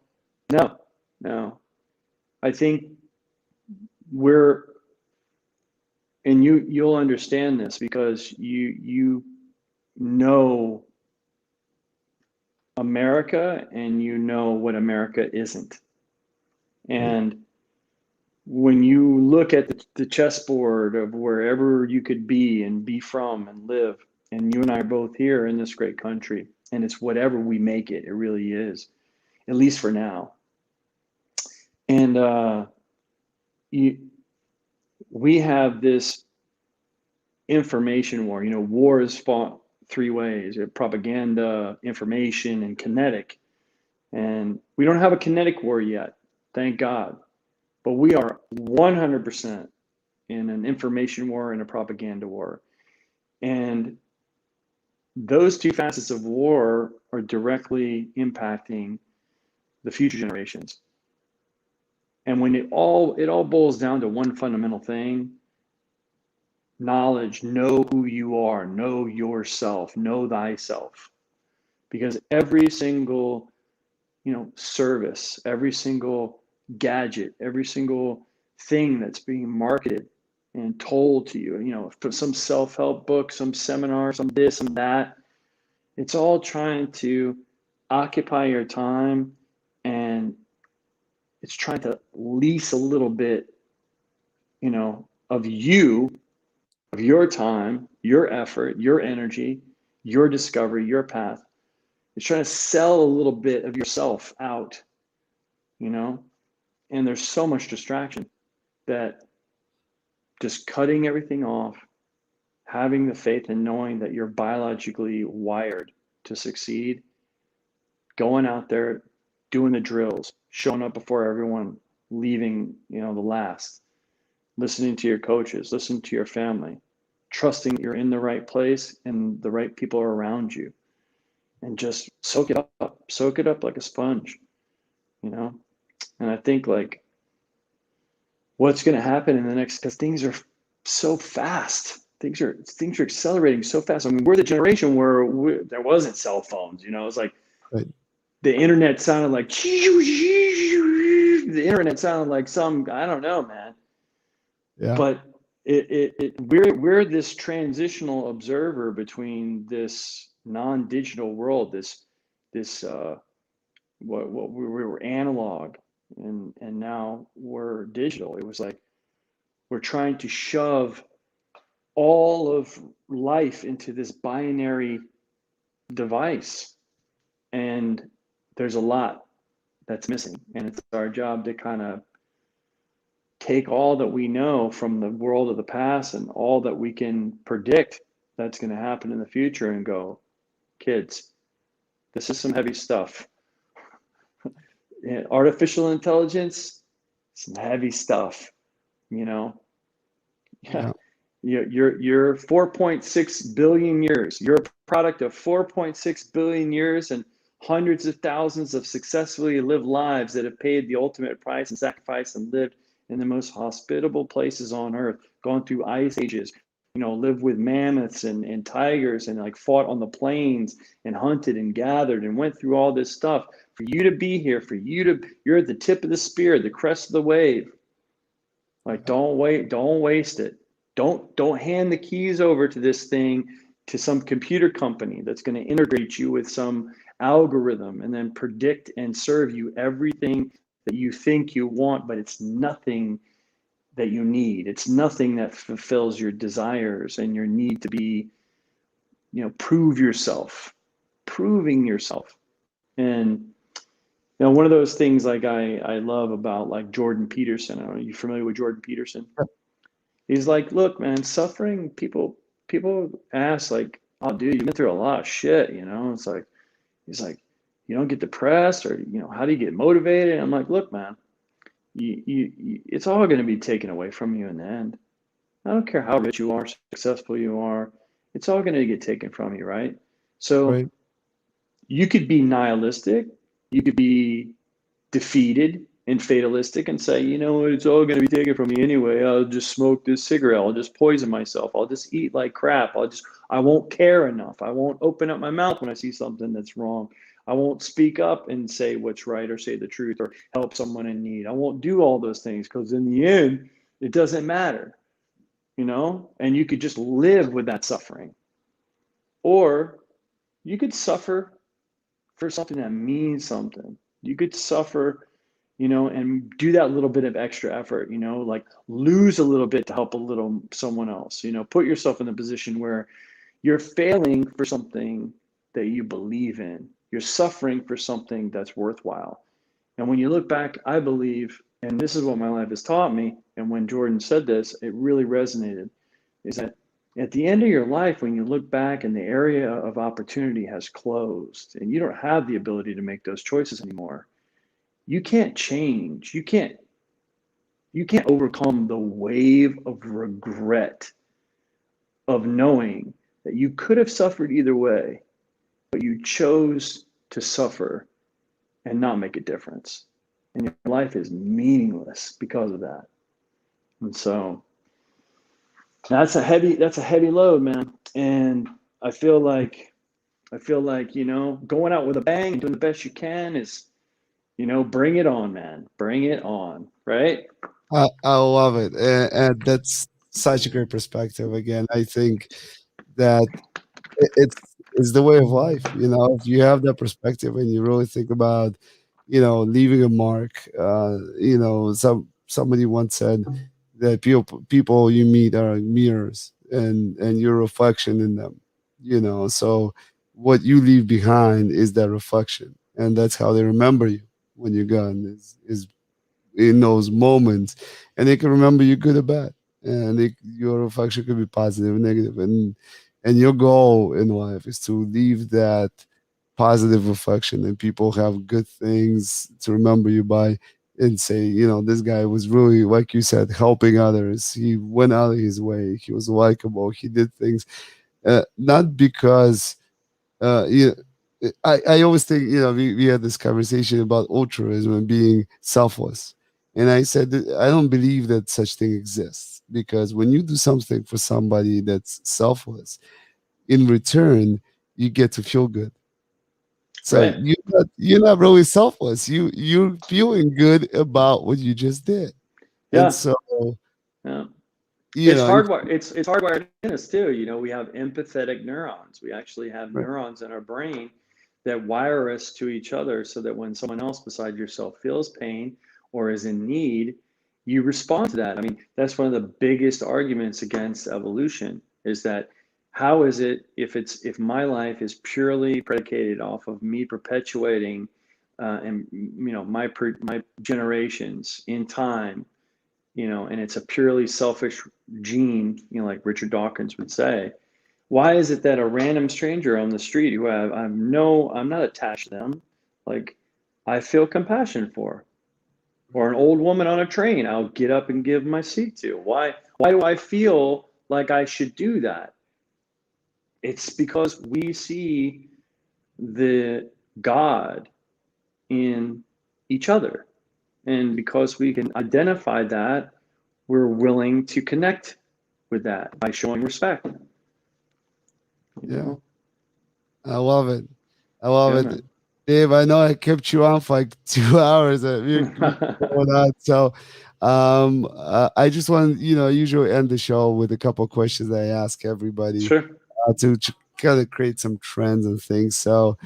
no. I think you'll understand this because you know America and you know what America isn't. And when you look at the chessboard of wherever you could be and be from and live, and you and I are both here in this great country, and it's whatever we make it, it really is, at least for now. And we have this information war. War is fought 3 ways: propaganda, information, and kinetic. And we don't have a kinetic war yet, thank God. But we are 100% in an information war and a propaganda war. And those 2 facets of war are directly impacting the future generations. And when it all boils down to one fundamental thing: knowledge. Know who you are, know yourself, know thyself. Because every single service, every single gadget, every single thing that's being marketed and told to you, some self-help book, some seminar, some this, some that, it's all trying to occupy your time and it's trying to lease a little bit, of you, of your time, your effort, your energy, your discovery, your path. It's trying to sell a little bit of yourself out, and there's so much distraction that just cutting everything off, having the faith and knowing that you're biologically wired to succeed, going out there, doing the drills, showing up before everyone, leaving, the last, listening to your coaches, listening to your family, trusting you're in the right place and the right people are around you, and just soak it up like a sponge, And I think like what's going to happen in the next, because things are so fast. Things are accelerating so fast. I mean, we're the generation where there wasn't cell phones. It was like Right. the internet sounded like some, I don't know, man. Yeah. But we're this transitional observer between this non-digital world, this what we were analog, and now we're digital. It was like we're trying to shove all of life into this binary device, and there's a lot that's missing, and it's our job to kind of take all that we know from the world of the past and all that we can predict that's going to happen in the future and go, kids, this is some heavy stuff. Artificial intelligence, some heavy stuff, Yeah. You're 4.6 billion years. You're a product of 4.6 billion years and hundreds of thousands of successfully lived lives that have paid the ultimate price and sacrifice and lived in the most hospitable places on earth, gone through ice ages, lived with mammoths and tigers, and like fought on the plains and hunted and gathered and went through all this stuff for you to be here, you're at the tip of the spear, the crest of the wave. Like, don't waste it. Don't hand the keys over to this thing to some computer company that's going to integrate you with some algorithm and then predict and serve you everything that you think you want, but it's nothing that you need. It's nothing that fulfills your desires and your need to be, proving yourself. And one of those things like I love about like Jordan Peterson. I don't know, are you familiar with Jordan Peterson? He's like, look, man, suffering, people ask like, oh, dude, you've been through a lot of shit, It's like, he's like, you don't get depressed, or, how do you get motivated? And I'm like, look, man, it's all going to be taken away from you in the end. I don't care how rich you are, successful you are, it's all going to get taken from you, right? So Right. you could be nihilistic, you could be defeated and fatalistic and say, you know what, it's all going to be taken from me anyway. I'll just smoke this cigarette. I'll just poison myself. I'll just eat like crap. I won't care enough. I won't open up my mouth when I see something that's wrong. I won't speak up and say what's right or say the truth or help someone in need. I won't do all those things because in the end, it doesn't matter, and you could just live with that suffering. Or you could suffer for something that means something. You could suffer, and do that little bit of extra effort, like lose a little bit to help a little someone else, put yourself in a position where you're failing for something that you believe in. You're suffering for something that's worthwhile. And when you look back, I believe, and this is what my life has taught me, and when Jordan said this, it really resonated, is that at the end of your life, when you look back and the area of opportunity has closed and you don't have the ability to make those choices anymore, you can't change. You can't overcome the wave of regret of knowing that you could have suffered either way, but you chose to suffer and not make a difference. And your life is meaningless because of that. And so that's a heavy load, man. And I feel like, going out with a bang and doing the best you can is, bring it on, man. Bring it on, right? I love it, and that's such a great perspective. Again, I think that it's the way of life. If you have that perspective and you really think about leaving a mark. Somebody once said that people you meet are mirrors, and your reflection in them. So what you leave behind is that reflection, and that's how they remember you when you're gone. Is in those moments, and they can remember you good or bad, and your reflection could be positive or negative, and your goal in life is to leave that positive reflection, and people have good things to remember you by, and say, this guy was really, like you said, helping others. He went out of his way. He was likable. He did things, not because, yeah, I always think, we had this conversation about altruism and being selfless. And I said, that I don't believe that such thing exists, because when you do something for somebody that's selfless, in return, you get to feel good. So Right. you're not really selfless. You're feeling good about what you just did. And Yeah. so, Yeah. you It's know, if, hardwired. It's hardwired in us too. We have empathetic neurons. We actually have right, neurons in our brain that wire us to each other, so that when someone else beside yourself feels pain or is in need, you respond to that. I mean, that's one of the biggest arguments against evolution, is that how is it, if my life is purely predicated off of me perpetuating and my generations in time, and it's a purely selfish gene, like Richard Dawkins would say. Why is it that a random stranger on the street who I'm not attached to them, like I feel compassion for, or an old woman on a train, I'll get up and give my seat to? Why do I feel like I should do that? It's because we see the God in each other. And because we can identify that, we're willing to connect with that by showing respect. You yeah, know? I love it. I love Yeah, it. man. Dave, I know I kept you on for like 2 hours. We keep going on. So, I just want, I usually end the show with a couple of questions that I ask everybody, Sure. to kind of create some trends and things. So,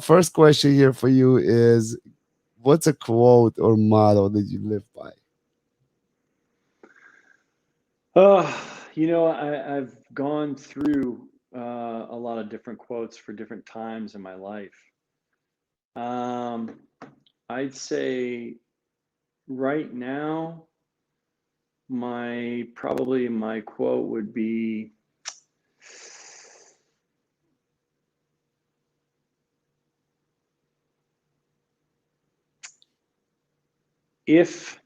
first question here for you is, what's a quote or motto that you live by? I've gone through a lot of different quotes for different times in my life. Um, I'd say right now, my quote would be, if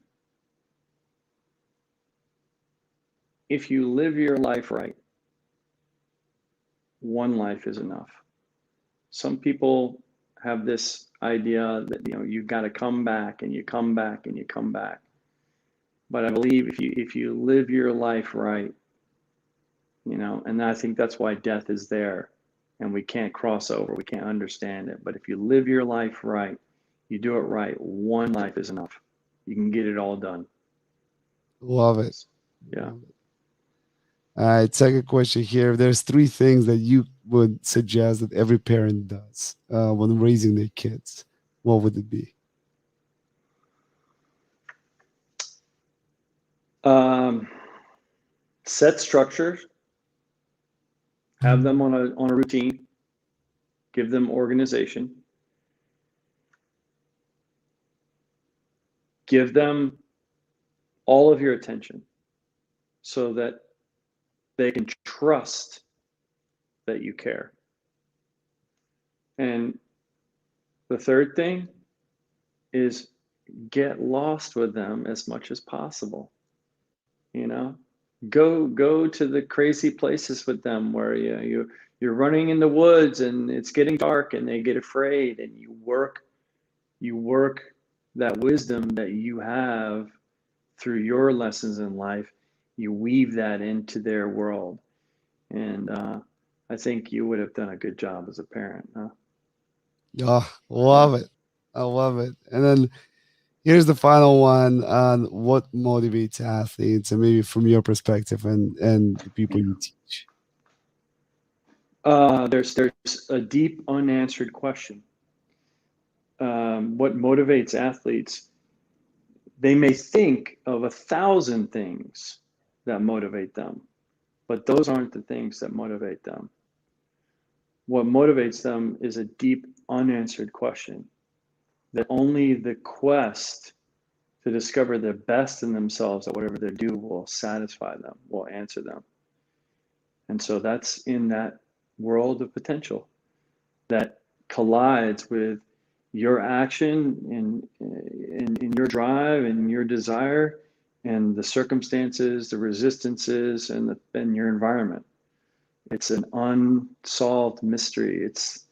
if you live your life right, one life is enough. Some people have this idea that you've got to come back and you come back and you come back. But I believe if you live your life right, and I think that's why death is there, and we can't cross over, we can't understand it. But if you live your life right, you do it right, one life is enough. You can get it all done. Love it. Yeah. Love it. All right, second question here. There's three things that you would suggest that every parent does when raising their kids. What would it be? Um, Set structures, have them on a routine, give them organization, give them all of your attention, so that they can trust that you care. And the third thing is, get lost with them as much as possible. You know, go to the crazy places with them where you're running in the woods and it's getting dark and they get afraid, and you work that wisdom that you have through your lessons in life. You weave that into their world, and I think you would have done a good job as a parent. Huh? Oh, Yeah. love it. I love it. And then here's the final one on what motivates athletes, and maybe from your perspective and the people you teach. There's a deep unanswered question. what motivates athletes, they may think of 1,000 things that motivate them, but those aren't the things that motivate them. What motivates them is a deep, unanswered question that only the quest to discover the best in themselves at whatever they do will satisfy them, will answer them. And so that's in that world of potential that collides with your action in your drive and your desire and the circumstances, the resistances, and your environment. It's an unsolved mystery. It's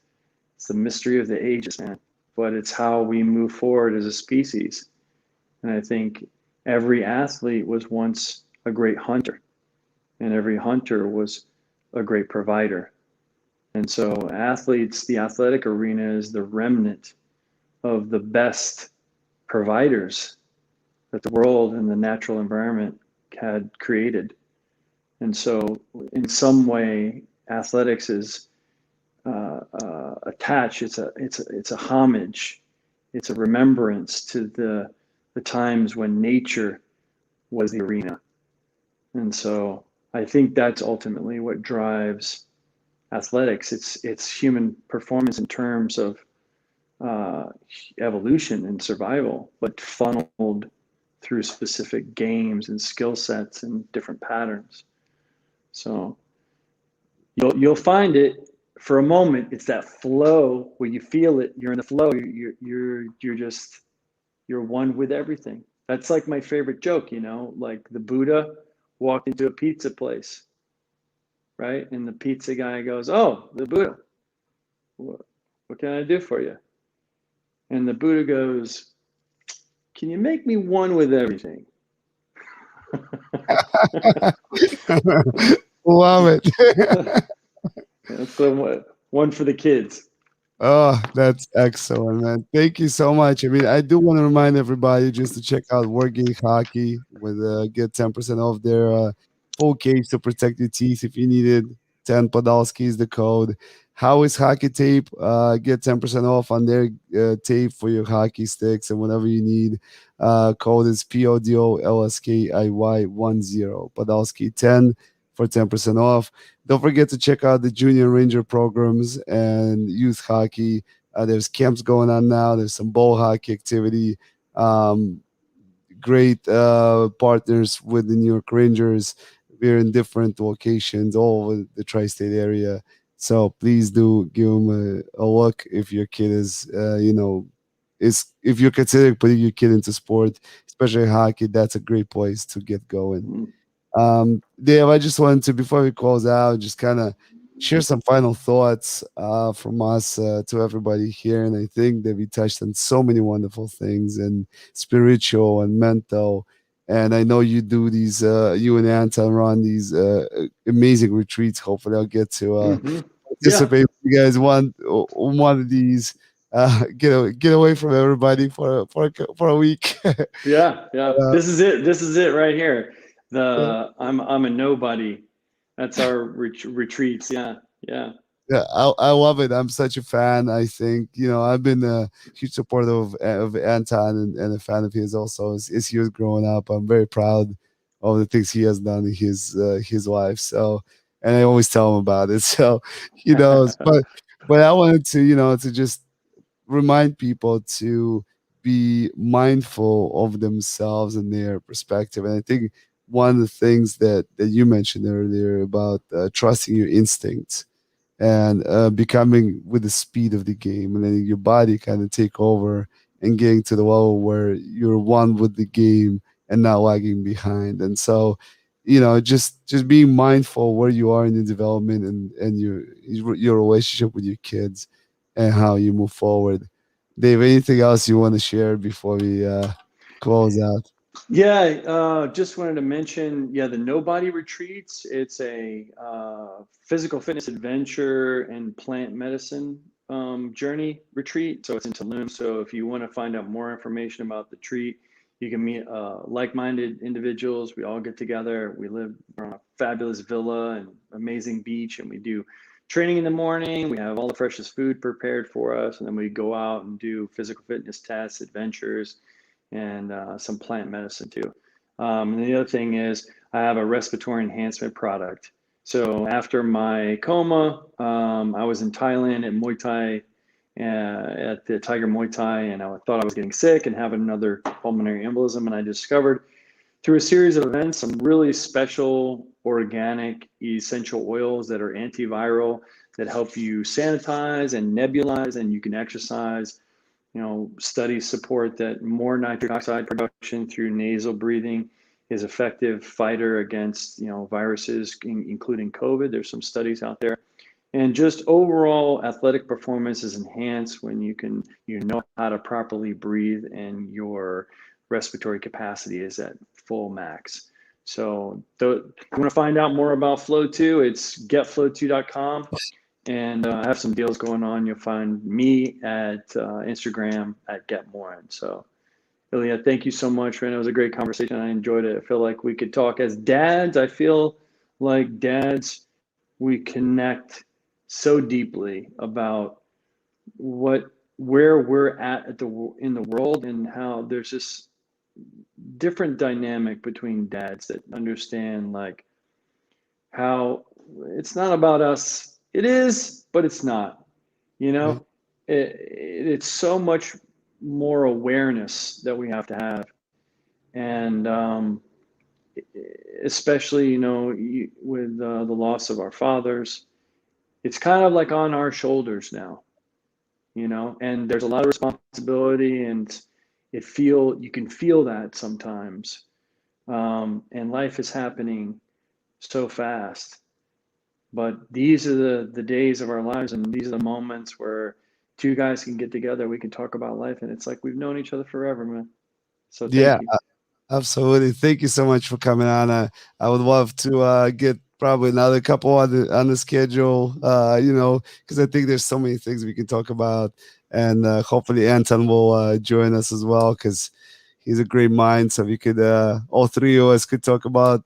the mystery of the ages, man. But it's how we move forward as a species. And I think every athlete was once a great hunter, and every hunter was a great provider. And so athletes, the athletic arena is the remnant of the best providers that the world and the natural environment had created. And so in some way, athletics is attached. It's a homage. It's a remembrance to the times when nature was the arena. And so I think that's ultimately what drives athletics. It's human performance in terms of evolution and survival, but funneled through specific games and skill sets and different patterns. So you'll find it for a moment. It's that flow where you feel it. You're in the flow. You're one with everything. That's like my favorite joke, like the Buddha walked into a pizza place, right? And the pizza guy goes, "Oh, the Buddha, what can I do for you?" And the Buddha goes, "Can you make me one with everything?" Love it. That's the one for the kids. Oh, that's excellent, man. Thank you so much. I mean, I do want to remind everybody just to check out Wargate Hockey with get 10% off their full case to protect your teeth if you need it. 10 Podolsky is the code. How is hockey tape? Get 10% off on their tape for your hockey sticks and whatever you need. Code is PODOLSKIY10. Podolsky 10 for 10% off. Don't forget to check out the Junior Ranger programs and youth hockey. There's camps going on now. There's some ball hockey activity. Um, Great partners with the New York Rangers. We're in different locations all over the tri-state area. So please do give them a look if your kid is if you're considering putting your kid into sport, especially hockey. That's a great place to get going. Mm-hmm. Dave, I just wanted to, before we close out, just kind of share some final thoughts from us to everybody here. And I think that we touched on so many wonderful things and spiritual and mental. And I know you do these, you and Anton run these amazing retreats. Hopefully, I'll get to Mm-hmm. Yeah. participate with you guys on one of these. Get away from everybody for a week. Yeah. Yeah. Uh, This is it. This is it right here. yeah. I'm a nobody. That's our retreats. Yeah. Yeah. Yeah, I love it. I'm such a fan. I think, I've been a huge supporter of Anton and a fan of his also as he was growing up. I'm very proud of the things he has done in his life. So, and I always tell him about it. So, but I wanted to, to just remind people to be mindful of themselves and their perspective. And I think one of the things that you mentioned earlier about trusting your instincts and becoming with the speed of the game and letting your body kind of take over and getting to the level where you're one with the game and not lagging behind. And so, just being mindful where you are in the development and your relationship with your kids and how you move forward. Dave, anything else you want to share before we close out? Yeah, just wanted to mention, the Nobody Retreats. It's a physical fitness adventure and plant medicine journey retreat. So it's in Tulum. So if you want to find out more information about the treat, you can meet like-minded individuals. We all get together. We're on a fabulous villa and amazing beach, and we do training in the morning. We have all the freshest food prepared for us, and then we go out and do physical fitness tests, adventures, and some plant medicine too. And the other thing is I have a respiratory enhancement product. So after my coma, I was in Thailand at Muay Thai, at the Tiger Muay Thai, and I thought I was getting sick and having another pulmonary embolism, and I discovered through a series of events some really special organic essential oils that are antiviral, that help you sanitize and nebulize, and you can exercise. Studies support that more nitric oxide production through nasal breathing is effective fighter against viruses, including COVID. There's some studies out there. And just overall athletic performance is enhanced when you know how to properly breathe and your respiratory capacity is at full max. So if you want to find out more about Flow 2, it's getflow2.com. And I have some deals going on. You'll find me at Instagram at Get Morin. So, Ilya, thank you so much, man. It was a great conversation. I enjoyed it. I feel like we could talk as dads. I feel like dads, we connect so deeply about where we're at in the world, and how there's this different dynamic between dads that understand like how it's not about us. It is, but it's not. It's so much more awareness that we have to have, and especially with the loss of our fathers, it's kind of like on our shoulders now. And there's a lot of responsibility, and you can feel that sometimes, and life is happening so fast. But these are the days of our lives, and these are the moments where two guys can get together. We can talk about life, and it's like we've known each other forever, man. So Yeah, thank you. absolutely. Thank you so much for coming on. I would love to get probably another couple on the schedule, because I think there's so many things we can talk about. And hopefully Anton will join us as well, because he's a great mind. So we could, all three of us could talk about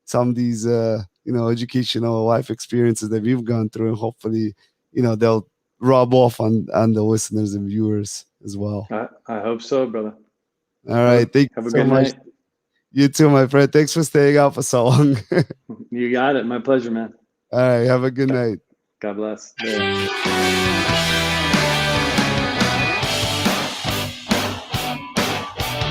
some of these, educational life experiences that we've gone through. And hopefully, they'll rub off on the listeners and viewers as well. I hope so, brother. All right. Thank Have you a so good much. night. You too, my friend. Thanks for staying out for so long. You got it. My pleasure, man. All right. Have a good night. God bless. Yeah.